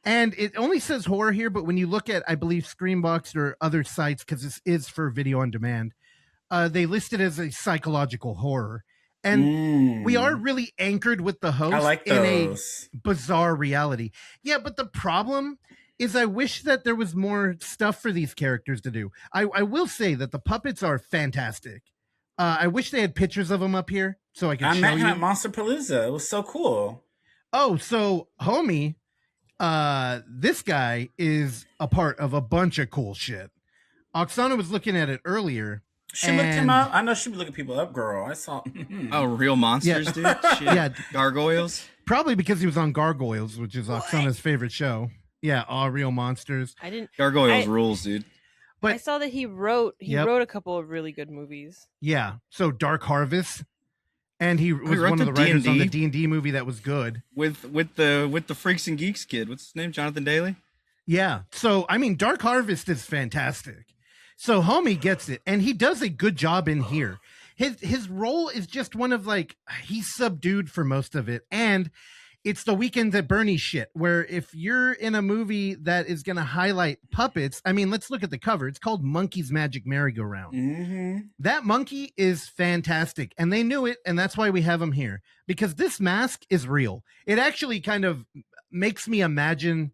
and it only says horror here, but when you look at, I believe, Screambox or other sites, because this is for video on demand, they list it as a psychological horror. And we are really anchored with the host I like in a those. bizarre reality. Yeah, but the problem is I wish that there was more stuff for these characters to do. I will say that the puppets are fantastic. I wish they had pictures of them up here so I could I show met him you. at Monster Palooza. It was so cool. Oh, so homie, this guy is a part of a bunch of cool shit. Oksana was looking at it earlier. She looked him And- up. I know she be looking people up, girl. I saw. Oh, real monsters, dude. Shit. Yeah. Gargoyles. Probably because he was on Gargoyles, which is Oksana's favorite show. Yeah, all real monsters. I didn't. Gargoyles I- rules, dude. But I saw that he wrote. He Yep. wrote a couple of really good movies. yeah, so Dark Harvest, and he was wrote one of the the writers on the D&D? D&D movie that was good. With the Freaks and Geeks kid. What's his name? Jonathan Daly. Yeah, so I mean, Dark Harvest is fantastic. So homie gets it, and he does a good job in here. His role is just one of like he's subdued for most of it, and it's the Weekend at Bernie's shit. Where if you're in a movie that is going to highlight puppets, I mean, let's look at the cover. It's called Monkey's Magic Merry-Go-Round. Mm-hmm. That monkey is fantastic, and they knew it, and that's why we have him here because this mask is real. It actually kind of makes me imagine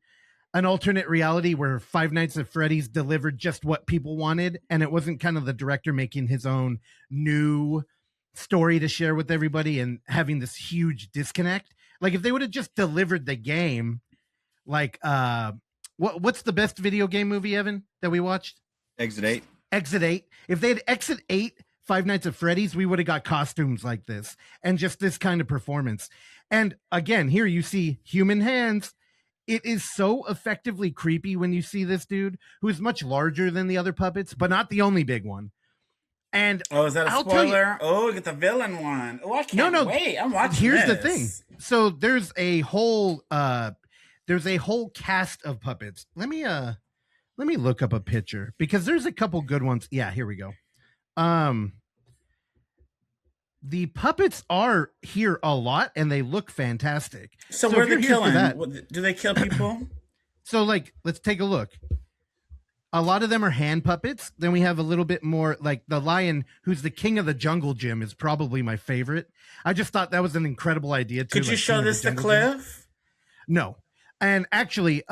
an alternate reality where Five Nights at Freddy's delivered just what people wanted, and it wasn't kind of the director making his own new story to share with everybody and having this huge disconnect. Like if they would have just delivered the game, like what's the best video game movie, Evan, that we watched? Exit 8. Exit 8. If they had Exit 8, Five Nights at Freddy's, we would have got costumes like this and just this kind of performance. And again, here you see human hands. It is so effectively creepy when you see this dude who is much larger than the other puppets, but not the only big one. And Oh, is that a I'll tell you- spoiler? Oh, we get the villain one. Oh, I can't No. wait. I'm watching. here's the this. thing. So there's a whole cast of puppets. Let me look up a picture because there's a couple good ones. Yeah, here we go. The puppets are here a lot and they look fantastic. So, if where you're they here for killing? that- What, do they kill people? So like, let's take a look. A lot of them are hand puppets. Then we have a little bit more like the lion, who's the king of the jungle gym, is probably my favorite. I just thought that was an incredible idea too. Could you like show King of the this to Jungle Gym. Cliff? No. And actually,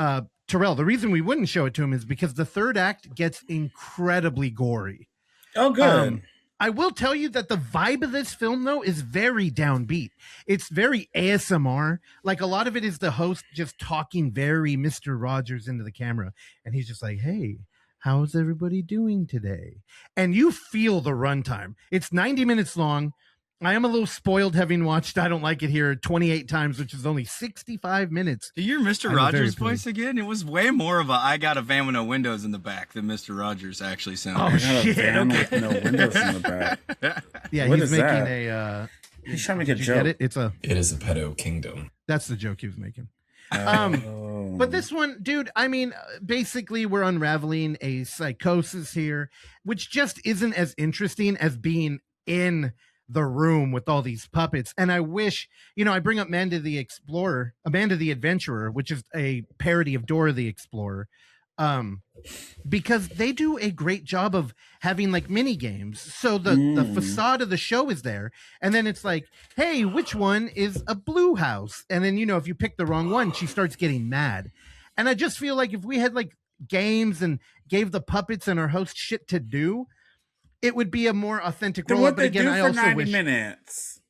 Terrell, the reason we wouldn't show it to him is because the third act gets incredibly gory. Oh, good. I will tell you that the vibe of this film, though, is very downbeat. It's very ASMR. Like a lot of it is the host just talking very Mr. Rogers into the camera. And he's just like, hey, how's everybody doing today? And you feel the runtime. It's 90 minutes long. I am a little spoiled having watched I Don't Like It Here 28 times, which is only 65 minutes. Do you hear Mr. I'm very Rogers' pleased. voice again? It was way more of a I got a van with no windows in the back than Mr. Rogers actually Oh, sounded. I got a shit. van Okay. with no windows in the back. Yeah, What he's is making that? a. He's trying to make a Did you get joke. it? It's a. It is a pedo kingdom. That's the joke he was making. Oh. But this one, dude, I mean, basically, we're unraveling a psychosis here, which just isn't as interesting as being in the room with all these puppets. And I wish, I bring up Amanda the Adventurer, which is a parody of Dora the Explorer, because they do a great job of having like mini games. So the facade of the show is there, and then it's like, hey, which one is a blue house? And then if you pick the wrong one, she starts getting mad. And I just feel like if we had like games and gave the puppets and our host shit to do, it would be a more authentic role. What but they again, do I for also 90 wish. minutes.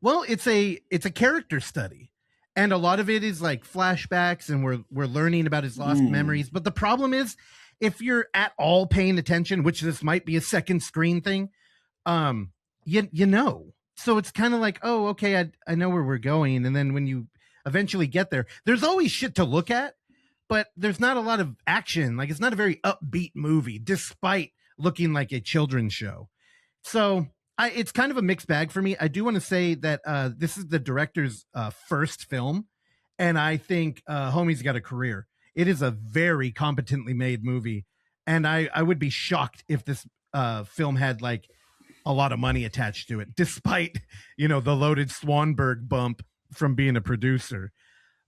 Well, it's a character study, and a lot of it is like flashbacks, and we're learning about his lost memories. But the problem is, if you're at all paying attention, which this might be a second screen thing, you know. So it's kind of like, oh, okay, I know where we're going, and then when you eventually get there, there's always shit to look at, but there's not a lot of action. Like, it's not a very upbeat movie, despite looking like a children's show. So it's kind of a mixed bag for me. I do want to say that this is the director's first film, and I think homie's got a career. It is a very competently made movie, and I would be shocked if this film had like a lot of money attached to it, despite the loaded Swanberg bump from being a producer.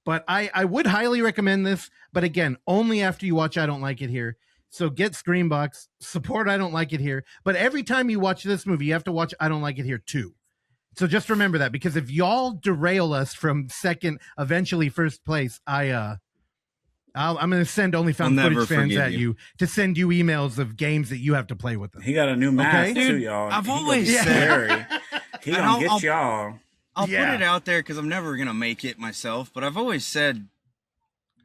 But I would highly recommend this, but again, only after you watch I Don't Like It Here. So get Screambox, support I Don't Like It Here. But every time you watch this movie, you have to watch I Don't Like It Here too. So just remember that, because if y'all derail us from second, eventually first place, I'm going to send OnlyFoundFootageFans at you to send you emails of games that you have to play with them. He got a new mask Dude, too, y'all. I've He always gonna be said- scary. He gonna get y'all. I'll put it out there because I'm never going to make it myself, but I've always said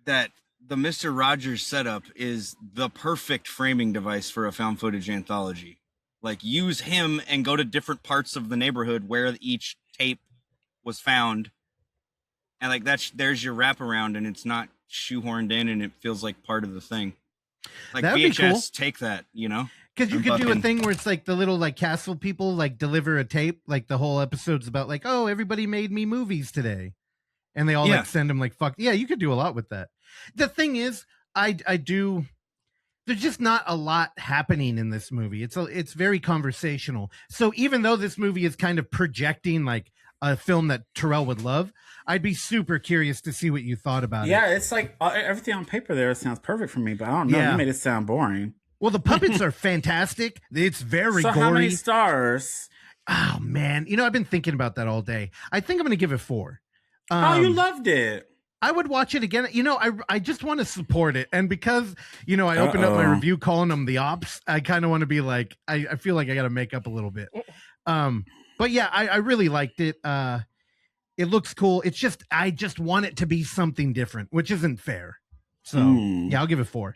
that the Mr. Rogers setup is the perfect framing device for a found footage anthology. Like, use him and go to different parts of the neighborhood where each tape was found. And like, there's your wraparound, and it's not shoehorned in, and it feels like part of the thing. Like, That'd be VHS, cool. take that, Because you I'm could do a fucking- thing where it's like the little like castle people like deliver a tape, like the whole episode's about like, oh, everybody made me movies today, and they all Yeah. like send them like fuck. Yeah, you could do a lot with that. The thing is, I do. There's just not a lot happening in this movie. It's very conversational. So even though this movie is kind of projecting like a film that Terrell would love, I'd be super curious to see what you thought about it. Yeah, it's like everything on paper there sounds perfect for me, but I don't know. Yeah. You made it sound boring. Well, the puppets are fantastic. It's very So gory. how many stars? Oh man, I've been thinking about that all day. I think I'm going to give it 4. Oh, you loved it. I would watch it again. I just want to support it, and because I opened up my review calling them the ops, I kind of want to be like, I feel like I got to make up a little bit. But yeah, I really liked it. It looks cool. It's just I just want it to be something different, which isn't fair. So yeah, I'll give it 4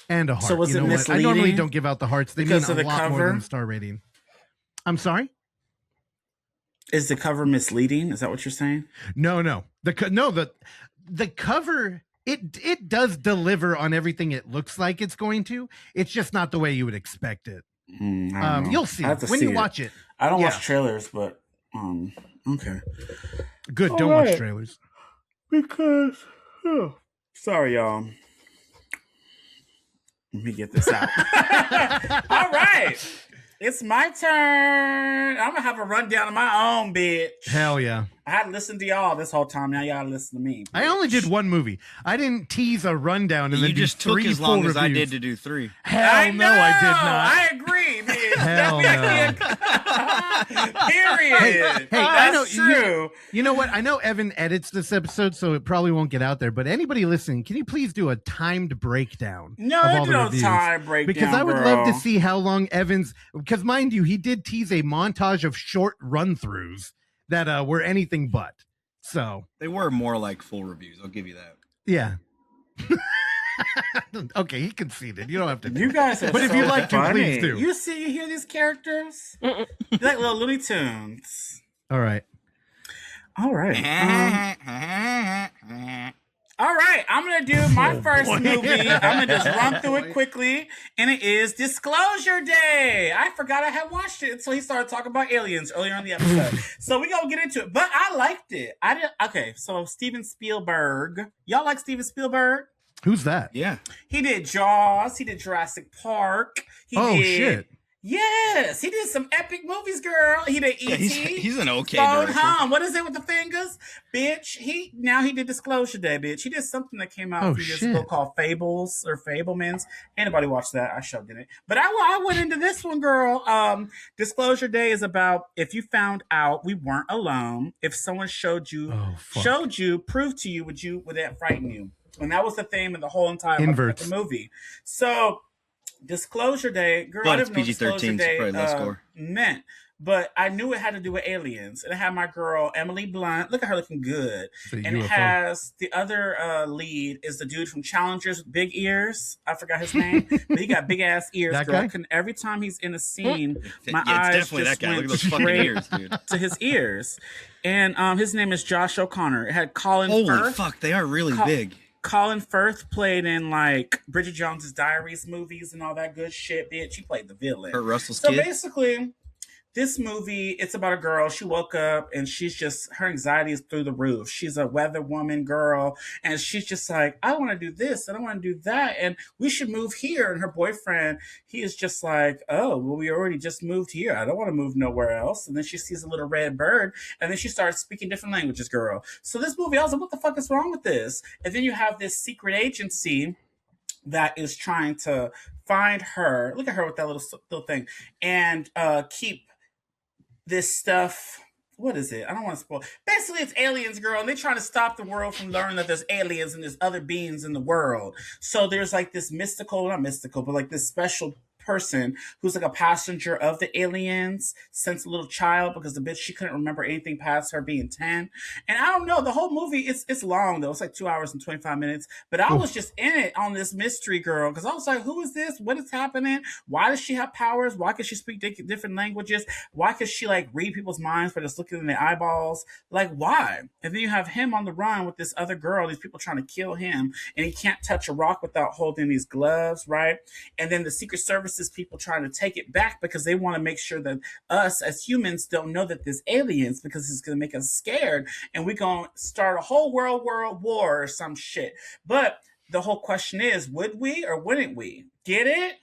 and a heart. So was it I misleading? normally don't give out the hearts. They Because mean of a the lot more cover? than star rating. I'm sorry. Is the cover misleading? Is that what you're saying? No. The cover it does deliver on everything it looks like it's going to. It's just not the way you would expect it. I don't know. You'll see I have to when see you it. watch it. I don't Yeah. watch trailers, but okay. Good. All Don't right. watch trailers. Because sorry, y'all. Let me get this out. All right. It's my turn. I'm gonna have a rundown of my own, bitch. Hell yeah. I had to listen to y'all this whole time. Now y'all listen to me. I only did one movie. I didn't tease a rundown and You then do just took 3 as full long as I reviews. did to do 3. Hell no, I did not. I agree, bitch. Hell no. Period. Hey, I know That's true. You know what? I know Evan edits this episode, so it probably won't get out there. But anybody listening, can you please do a timed breakdown No, of all there's the no reviews? time breakdown, Because I would love to girl. see how long Evan's. Because mind you, he did tease a montage of short run-throughs that were anything but. So They were more like full reviews. I'll give you that. yeah. Okay, he conceded. You don't have to. You guys are But if so you'd like to, funny. please do. You hear these characters? They're like little Looney Tunes. All right. All right. All right. I'm going to do my first movie. I'm going to just run through it quickly. And it is Disclosure Day. I forgot I had watched it until he started talking about aliens earlier in the episode. So we're going to get into it. But I liked it. Okay, so Steven Spielberg. Y'all like Steven Spielberg? Who's that? Yeah. He did Jaws. He did Jurassic Park. He Oh, did, shit. Yes, he did some epic movies, girl. He did E.T. He's an okay Phone director. Home. What is it with the fingers? Bitch, he did Disclosure Day, bitch. He did something that came out a few years ago called Fables or Fablemans. Anybody watch that? I sure didn't. But I went into this one, girl. Disclosure Day is about if you found out we weren't alone, if someone showed you, proved to you, would that frighten you? And that was the theme of the whole entire the movie. So Disclosure Day, girl, I didn't know Disclosure Day meant, but I knew it had to do with aliens. And it had my girl Emily Blunt. Look at her looking good. And it has the other lead is the dude from Challengers with big ears. I forgot his name, but he got big ass ears. That girl. Every time he's in a scene, my eyes just went straight to his ears. And his name is Josh O'Connor. It had Colin Firth. Holy fuck, they are really big. Colin Firth played in like Bridget Jones's Diaries movies and all that good shit, bitch. He played the villain. Kurt Russell's kid. Basically, this movie, it's about a girl. She woke up and her anxiety is through the roof. She's a weather woman girl. And she's just like, I want to do this and I want to do that. And we should move here. And her boyfriend, he is just like, oh, well, we already just moved here. I don't want to move nowhere else. And then she sees a little red bird. And then she starts speaking different languages, girl. So this movie, I was like, what the fuck is wrong with this? And then you have this secret agency that is trying to find her. Look at her with that little thing. And keep this stuff. What is it? I don't want to spoil. Basically, it's aliens, girl, and they're trying to stop the world from learning that there's aliens and there's other beings in the world. So there's like this not mystical, but like this special person who's like a passenger of the aliens since a little child, because the bitch, she couldn't remember anything past her being 10. And I don't know, the whole movie, it's long though. It's like 2 hours and 25 minutes. But I was just in it on this mystery, girl, because I was like, who is this? What is happening? Why does she have powers? Why can she speak different languages? Why could she like read people's minds for just looking in their eyeballs? Like, why? And then you have him on the run with this other girl, these people trying to kill him, and he can't touch a rock without holding these gloves, right? And then the Secret Service people trying to take it back because they want to make sure that us as humans don't know that there's aliens, because it's going to make us scared and we're going to start a whole world war or some shit. But the whole question is, would we or wouldn't we? Get it?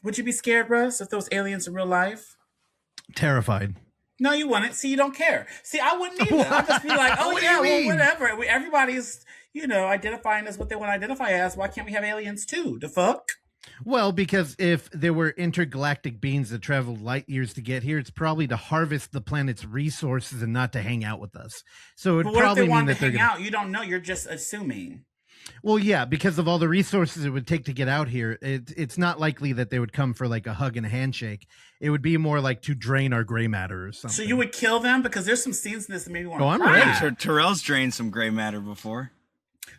Would you be scared, Russ, if those aliens in real life? Terrified. No, you wouldn't. See, you don't care. See, I wouldn't either. I'd just be like, oh yeah, well, whatever. Everybody's, identifying as what they want to identify as. Why can't we have aliens too? The fuck? Well, because if there were intergalactic beings that traveled light years to get here, it's probably to harvest the planet's resources and not to hang out with us. So it probably mean that they're hang out. You don't know. You're just assuming. Well, yeah, because of all the resources it would take to get out here, it's not likely that they would come for like a hug and a handshake. It would be more like to drain our gray matter or something. So you would kill them? Because there's some scenes in this that made me want to cry. I'm ready. Sure, Terrell's drained some gray matter before.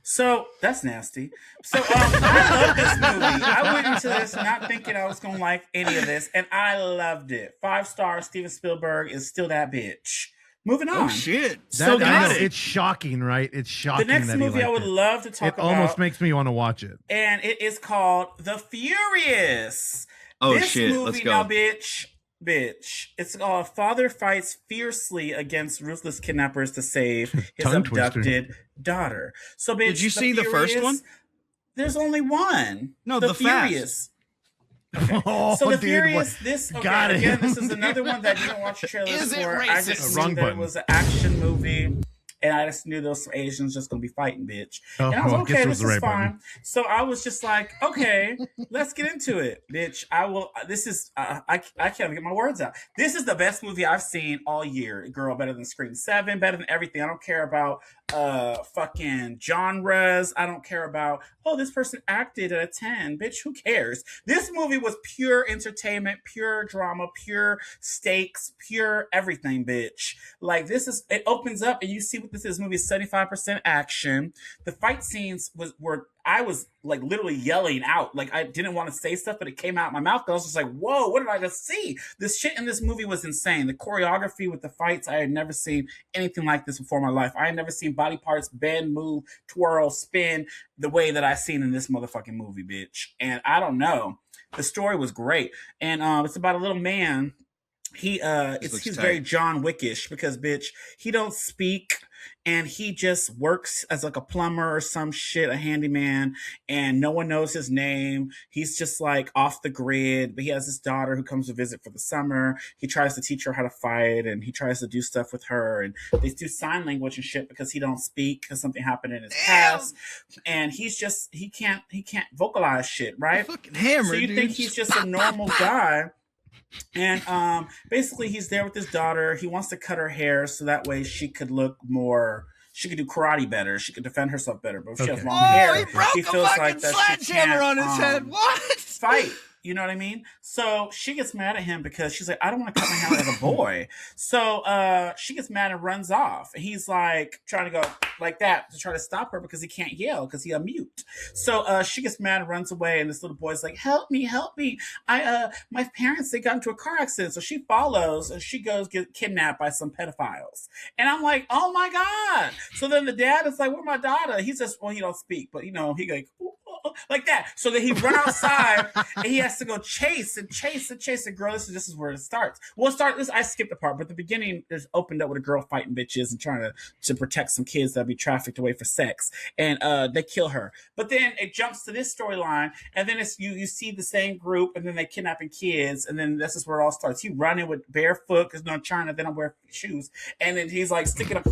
So that's nasty. So I love this movie. I went into this not thinking I was gonna like any of this, and I loved it. 5 stars. Steven Spielberg is still that bitch. Moving on. Oh shit! So it's shocking, right? It's shocking. The next movie I would love to talk about. It almost makes me want to watch it. And it is called The Furious. Oh shit! Let's go. Now, bitch. It's called Father Fights Fiercely Against Ruthless Kidnappers to Save His Abducted Daughter. So, bitch, did you see the first one? There's only one. No, the Furious. Okay. Oh, so the dude, Furious, this again, this is another one that you don't watch the trailers for. I just knew that it was an action movie. And I just knew those Asians just gonna be fighting, bitch. And I was okay, this is fine. So I was just like, okay, let's get into it, bitch. I will. This is I can't even get my words out. This is the best movie I've seen all year, girl. Better than Scream 7, better than everything. I don't care about fucking genres. I don't care about this person acted at a 10, bitch. Who cares? This movie was pure entertainment, pure drama, pure stakes, pure everything, bitch. Like it opens up and you see what this movie is 75% action. The fight scenes were I was like literally yelling out. Like I didn't want to say stuff, but it came out of my mouth. I was just like, whoa, what did I just see? This shit in this movie was insane. The choreography with the fights, I had never seen anything like this before in my life. I had never seen body parts bend, move, twirl, spin the way that I seen in this motherfucking movie, bitch. And I don't know. The story was great. And it's about a little man he's very John Wickish because bitch, he don't speak and he just works as like a plumber or some shit, a handyman, and no one knows his name. He's just like off the grid, but he has this daughter who comes to visit for the summer. He tries to teach her how to fight and he tries to do stuff with her, and they do sign language and shit because he don't speak because something happened in his past, and he can't vocalize shit, right? Fucking hammer, so you dude. think he's just a normal guy. And basically he's there with his daughter. He wants to cut her hair so that way she could do karate better. She could defend herself better. But if she has long hair, he broke he a feels fucking like that she sledgehammer can't, on his head. What? fight. You know what I mean? So she gets mad at him because she's like, I don't want to cut my hair like a boy. So she gets mad and runs off. And he's like trying to go like that to try to stop her because he can't yell because he's a mute. So she gets mad and runs away. And this little boy's like, help me. My parents, they got into a car accident. So she follows and she goes get kidnapped by some pedophiles. And I'm like, oh my God. So then the dad is like, where's my daughter? He's just, well, he don't speak, but he like, like that. So then he run outside and he has to go chase the girl. This is where it starts. I skipped the part, but the beginning is opened up with a girl fighting bitches and trying to protect some kids that be trafficked away for sex, and they kill her. But then it jumps to this storyline, and then it's you see the same group, and then they kidnapping kids, and then this is where it all starts. He running with barefoot because no China, they don't wear shoes, and then he's like sticking up.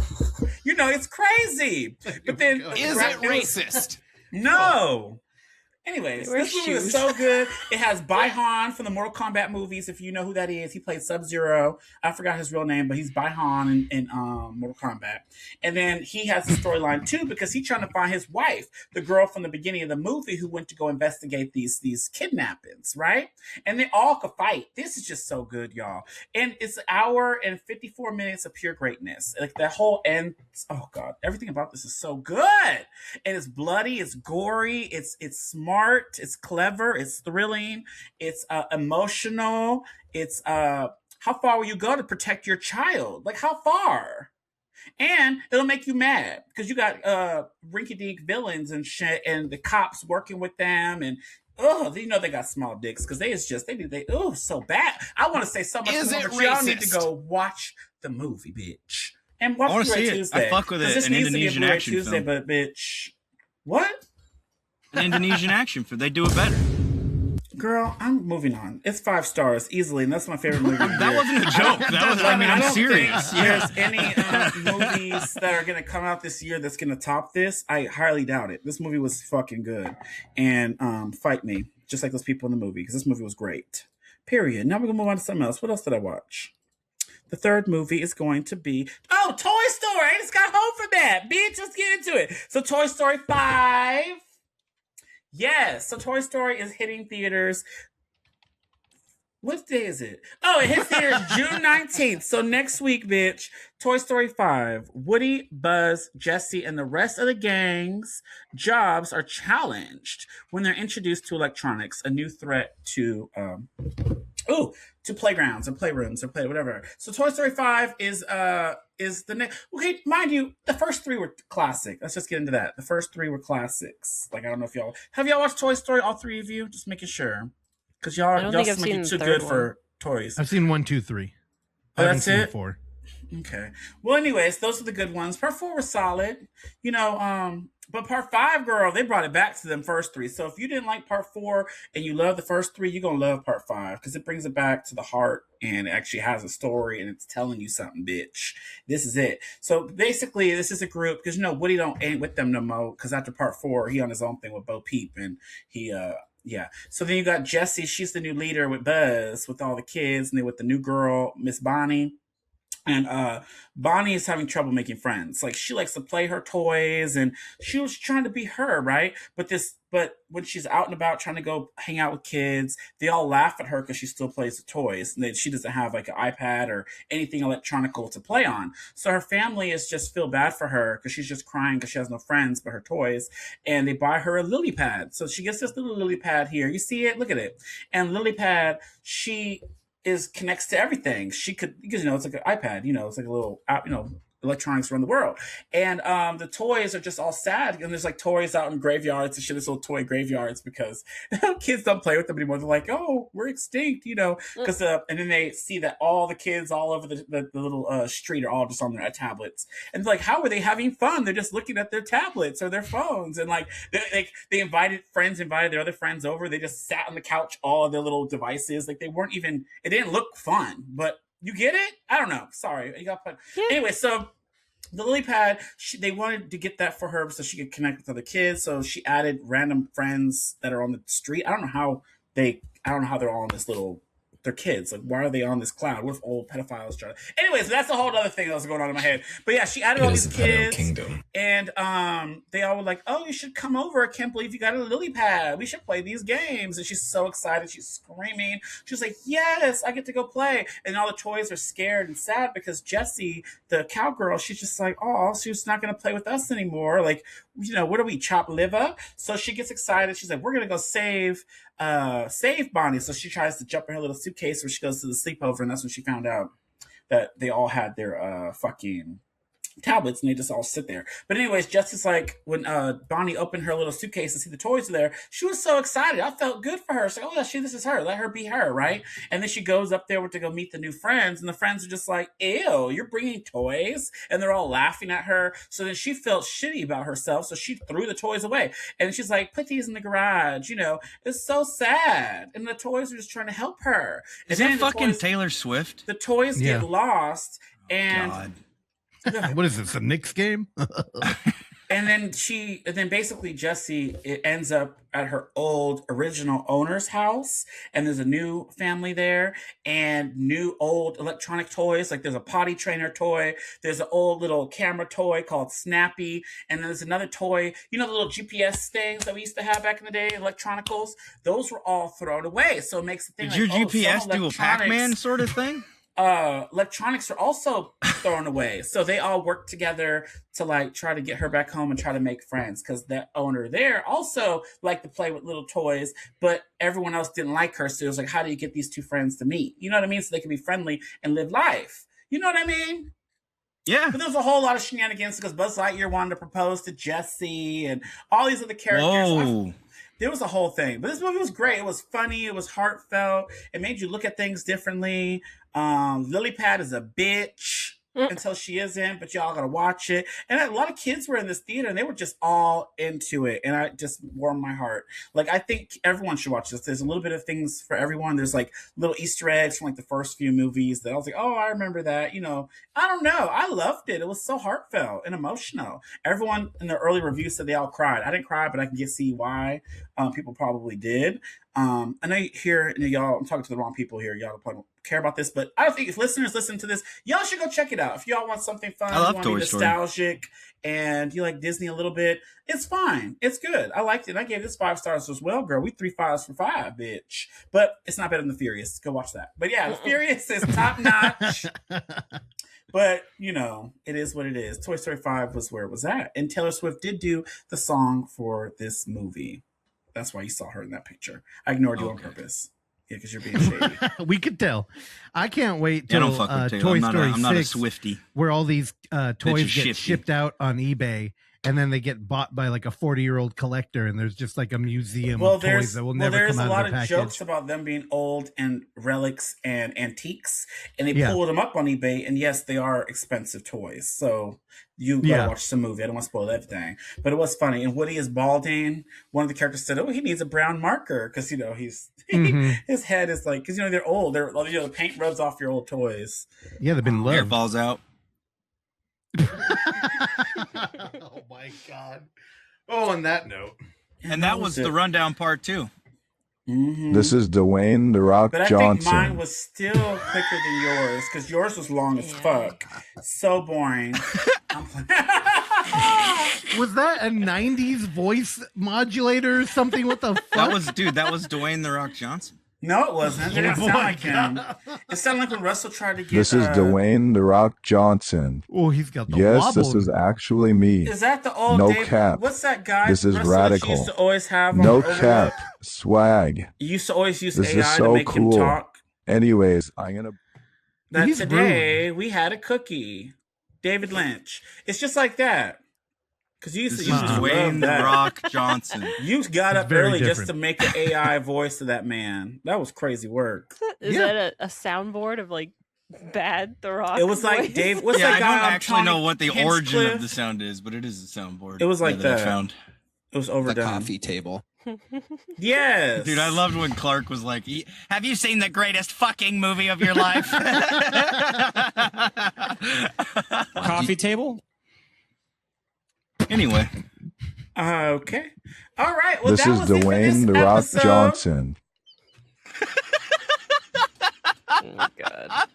It's crazy. But then Is it racist? No. Anyways, Wear this movie is shoes. so good. It has Bai-Han from the Mortal Kombat movies, if you know who that is. He played Sub-Zero. I forgot his real name, but he's Bai-Han in Mortal Kombat. And then he has a storyline too because he's trying to find his wife, the girl from the beginning of the movie who went to go investigate these kidnappings, right? And they all could fight. This is just so good, y'all. And it's an hour and 54 minutes of pure greatness. Like that whole end, oh God, everything about this is so good. And it's bloody, it's gory, it's smart, it's clever, it's thrilling, it's emotional, it's how far will you go to protect your child? Like how far? And it'll make you mad because you got rinky-dink villains and shit, and the cops working with them, and they got small dicks because they so bad. I want to say so much Is more, it but y'all need to racist? go watch the movie, bitch. And I watch want to Blu-ray see it. Tuesday. I fuck with 'Cause this an needs to be a Indonesian Blu-ray action Tuesday, film. but bitch, what? An Indonesian action film. They do it better. Girl, I'm moving on. It's 5 stars easily, and that's my favorite movie. That wasn't a joke. I'm don't serious. think there's any movies that are going to come out this year that's going to top this. I highly doubt it. This movie was fucking good. And fight me, just like those people in the movie, because this movie was great. Period. Now we're going to move on to something else. What else did I watch? The third movie is going to be, Toy Story. I just got home from that. Bitch, let's get into it. So Toy Story 5. Yes, so Toy Story is hitting theaters. What day is it? Oh, it hits theaters June 19th. So next week, bitch, Toy Story 5. Woody, Buzz, Jessie, and the rest of the gang's jobs are challenged when they're introduced to electronics, a new threat to playgrounds and playrooms and whatever. So Toy Story 5 is the next. Okay, mind you, the first 3 were classic. Let's just get into that. The first 3 were classics. Like I don't know if y'all watched Toy Story, all 3 of you. Just making sure, because y'all think I've seem like seen you're too the good third for toys. I've seen 1, 2, 3. Oh, I haven't that's seen it? 4. Okay. Well, anyways, those are the good ones. Part 4 was solid. But part 5, girl, they brought it back to them first 3. So if you didn't like part 4 and you love the first 3, you're going to love part 5 because it brings it back to the heart and it actually has a story and it's telling you something, bitch. This is it. So basically, this is a group because, Woody ain't with them no more because after part 4, he on his own thing with Bo Peep and he, yeah. So then you got Jessie. She's the new leader with Buzz with all the kids and then with the new girl, Miss Bonnie. And Bonnie is having trouble making friends. Like she likes to play her toys and she was trying to be her, right? But when she's out and about trying to go hang out with kids, they all laugh at her because she still plays the toys. And she doesn't have like an iPad or anything electronical to play on. So her family is just feel bad for her because she's just crying because she has no friends but her toys. And they buy her a lily pad. So she gets this little lily pad here. You see it? Look at it. And lily pad, connects to everything. She could, because it's like an iPad, it's like a little app, electronics run the world. And the toys are just all sad. And there's like toys out in graveyards and shit, this little toy graveyards, because kids don't play with them anymore. They're like, oh, we're extinct, you know, because and then they see that all the kids all over the little street are all just on their tablets. And like, how are they having fun? They're just looking at their tablets or their phones. And like they invited their other friends over. They just sat on the couch, all of their little devices. Like they weren't even, it didn't look fun, but you get it? I don't know. Sorry. You got put. Yeah. Anyway, so the lily pad, they wanted to get that for her so she could connect with other kids. So she added random friends that are on the street. I don't know how they're all on this little, they're kids. Like, why are they on this cloud? What if old pedophiles try to... Anyways, that's a whole other thing that was going on in my head. But yeah, she added all these kids. Kingdom. And they all were like, oh, you should come over. I can't believe you got a lily pad. We should play these games. And she's so excited. She's screaming. She's like, yes, I get to go play. And all the toys are scared and sad because Jessie, the cowgirl, she's just like, oh, she's not going to play with us anymore. Like, you know, what do we, chop liver? So she gets excited. She's like, we're going to go save Bonnie. So she tries to jump in her little suitcase when she goes to the sleepover, and that's when she found out that they all had their fucking tablets and they just all sit there. But anyways, Jessie's like, when Bonnie opened her little suitcase and see the toys are there, she was so excited. I felt good for her. She's like, oh yeah, this is her. Let her be her, right? And then she goes up there to go meet the new friends, and the friends are just like, ew, you're bringing toys? And they're all laughing at her. So then she felt shitty about herself, so she threw the toys away. And she's like, put these in the garage, you know. It's so sad. And the toys are just trying to help her. Is that fucking Taylor Swift? The toys get lost, and... God. What is this, a Knicks game? And then basically Jessie, it ends up at her old original owner's house, and there's a new family there and new old electronic toys. Like there's a potty trainer toy, there's an old little camera toy called Snappy, and then there's another toy, you know, the little GPS things that we used to have back in the day, electronicals. Those were all thrown away. So it makes the thing. Did your GPS do a Pac-Man sort of thing? Electronics are also thrown away, so they all work together to like try to get her back home and try to make friends, because that owner there also liked to play with little toys, but everyone else didn't like her. So it was like, how do you get these two friends to meet? You know what I mean? So they can be friendly and live life. You know what I mean? Yeah. But there was a whole lot of shenanigans because Buzz Lightyear wanted to propose to Jessie and all these other characters. Whoa. There was a whole thing. But this movie was great. It was funny. It was heartfelt. It made you look at things differently. Lily Pad is a bitch until she isn't, but y'all gotta watch it. And a lot of kids were in this theater and they were just all into it. And I just warmed my heart. Like, I think everyone should watch this. There's a little bit of things for everyone. There's like little Easter eggs from like the first few movies that I was like, oh, I remember that. You know, I don't know. I loved it. It was so heartfelt and emotional. Everyone in the early reviews said they all cried. I didn't cry, but I can see why people probably did. I know here, y'all, I'm talking to the wrong people here. Y'all don't care about this, but I think if listeners listen to this, y'all should go check it out. If y'all want something fun, I love you want to be nostalgic, and you like Disney a little bit, it's fine. It's good. I liked it. I gave this 5 stars as well, girl. We 3 5s for 5, bitch. But it's not better than The Furious. Go watch that. But yeah, The Furious is top notch. But, you know, it is what it is. Toy Story 5 was where it was at. And Taylor Swift did do the song for this movie. That's why you saw her in that picture. I ignored you on purpose. Yeah, because you're being shady. We could tell. I can't wait till Toy Story 6, not a Swiftie, where all these toys get shipped out on eBay, and then they get bought by like a 40-year-old collector, and there's just like a museum of toys that will never come out of their package. There's a lot of jokes about them being old and relics and antiques, and they pulled them up on eBay, and yes, they are expensive toys. So you gotta watch the movie. I don't want to spoil everything, but it was funny. And Woody is balding. One of the characters said, "Oh, he needs a brown marker because you know he's his head is like because you know they're old. They're the paint rubs off your old toys. Yeah, they've been loved. Hair falls out." Oh my god! Oh, on that note, and that was the rundown part too. Mm-hmm. This is Dwayne The Rock Johnson. But I think mine was still quicker than yours because yours was long as fuck. So boring. Was that a 90s voice modulator or something? What the fuck? That was Dwayne The Rock Johnson. No, it wasn't. It didn't sound like him. It sounded like when Russell tried to get... This is Dwayne The Rock Johnson. Oh, he's got the Yes, wobble. this is actually me. Is that the old No David? cap. What's that guy? This is Russell radical. Used to always have No on cap. Overlook? Swag. You used to always use This AI is so to make him cool. talk. Anyways, I'm gonna... That He's today we had a cookie. David Lynch. It's just like that. Because you used This to, is you used to Dwayne love the that. Rock Johnson. You got It's up very early just different. to make an AI voice to that man. That was crazy work. Is Yeah. that a soundboard of like bad The Rock? It was like voice? Dave. What's Yeah, that I guy? don't actually know what the origin Hinchcliffe? of the sound is, but it is a soundboard. It was like I that. found. It was The overdone. coffee table. Yes, Dude, I loved when Clark was like, "Have you seen the greatest fucking movie of your life?" Coffee table? Anyway, Okay. All right. Well, This that is was it for this Dwayne the Rock episode. Johnson. Oh, God.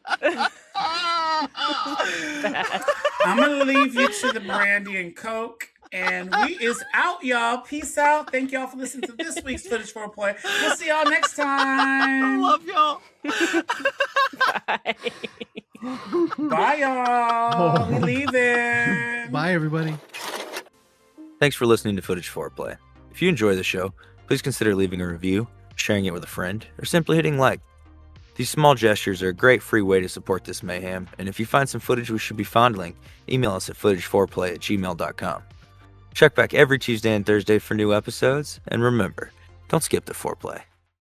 Bad. I'm gonna leave you to the brandy and coke, and we is out, y'all. Peace out. Thank y'all for listening to this week's footage foreplay. We'll see y'all next time. love y'all. Bye. Bye, y'all. We leaving. Bye, everybody. Thanks for listening to Footage Foreplay. If you enjoy the show, please consider leaving a review, sharing it with a friend, or simply hitting like. These small gestures are a great free way to support this mayhem, and if you find some footage we should be fondling, email us at footageforeplay@gmail.com. Check back every Tuesday and Thursday for new episodes, and remember, don't skip the foreplay.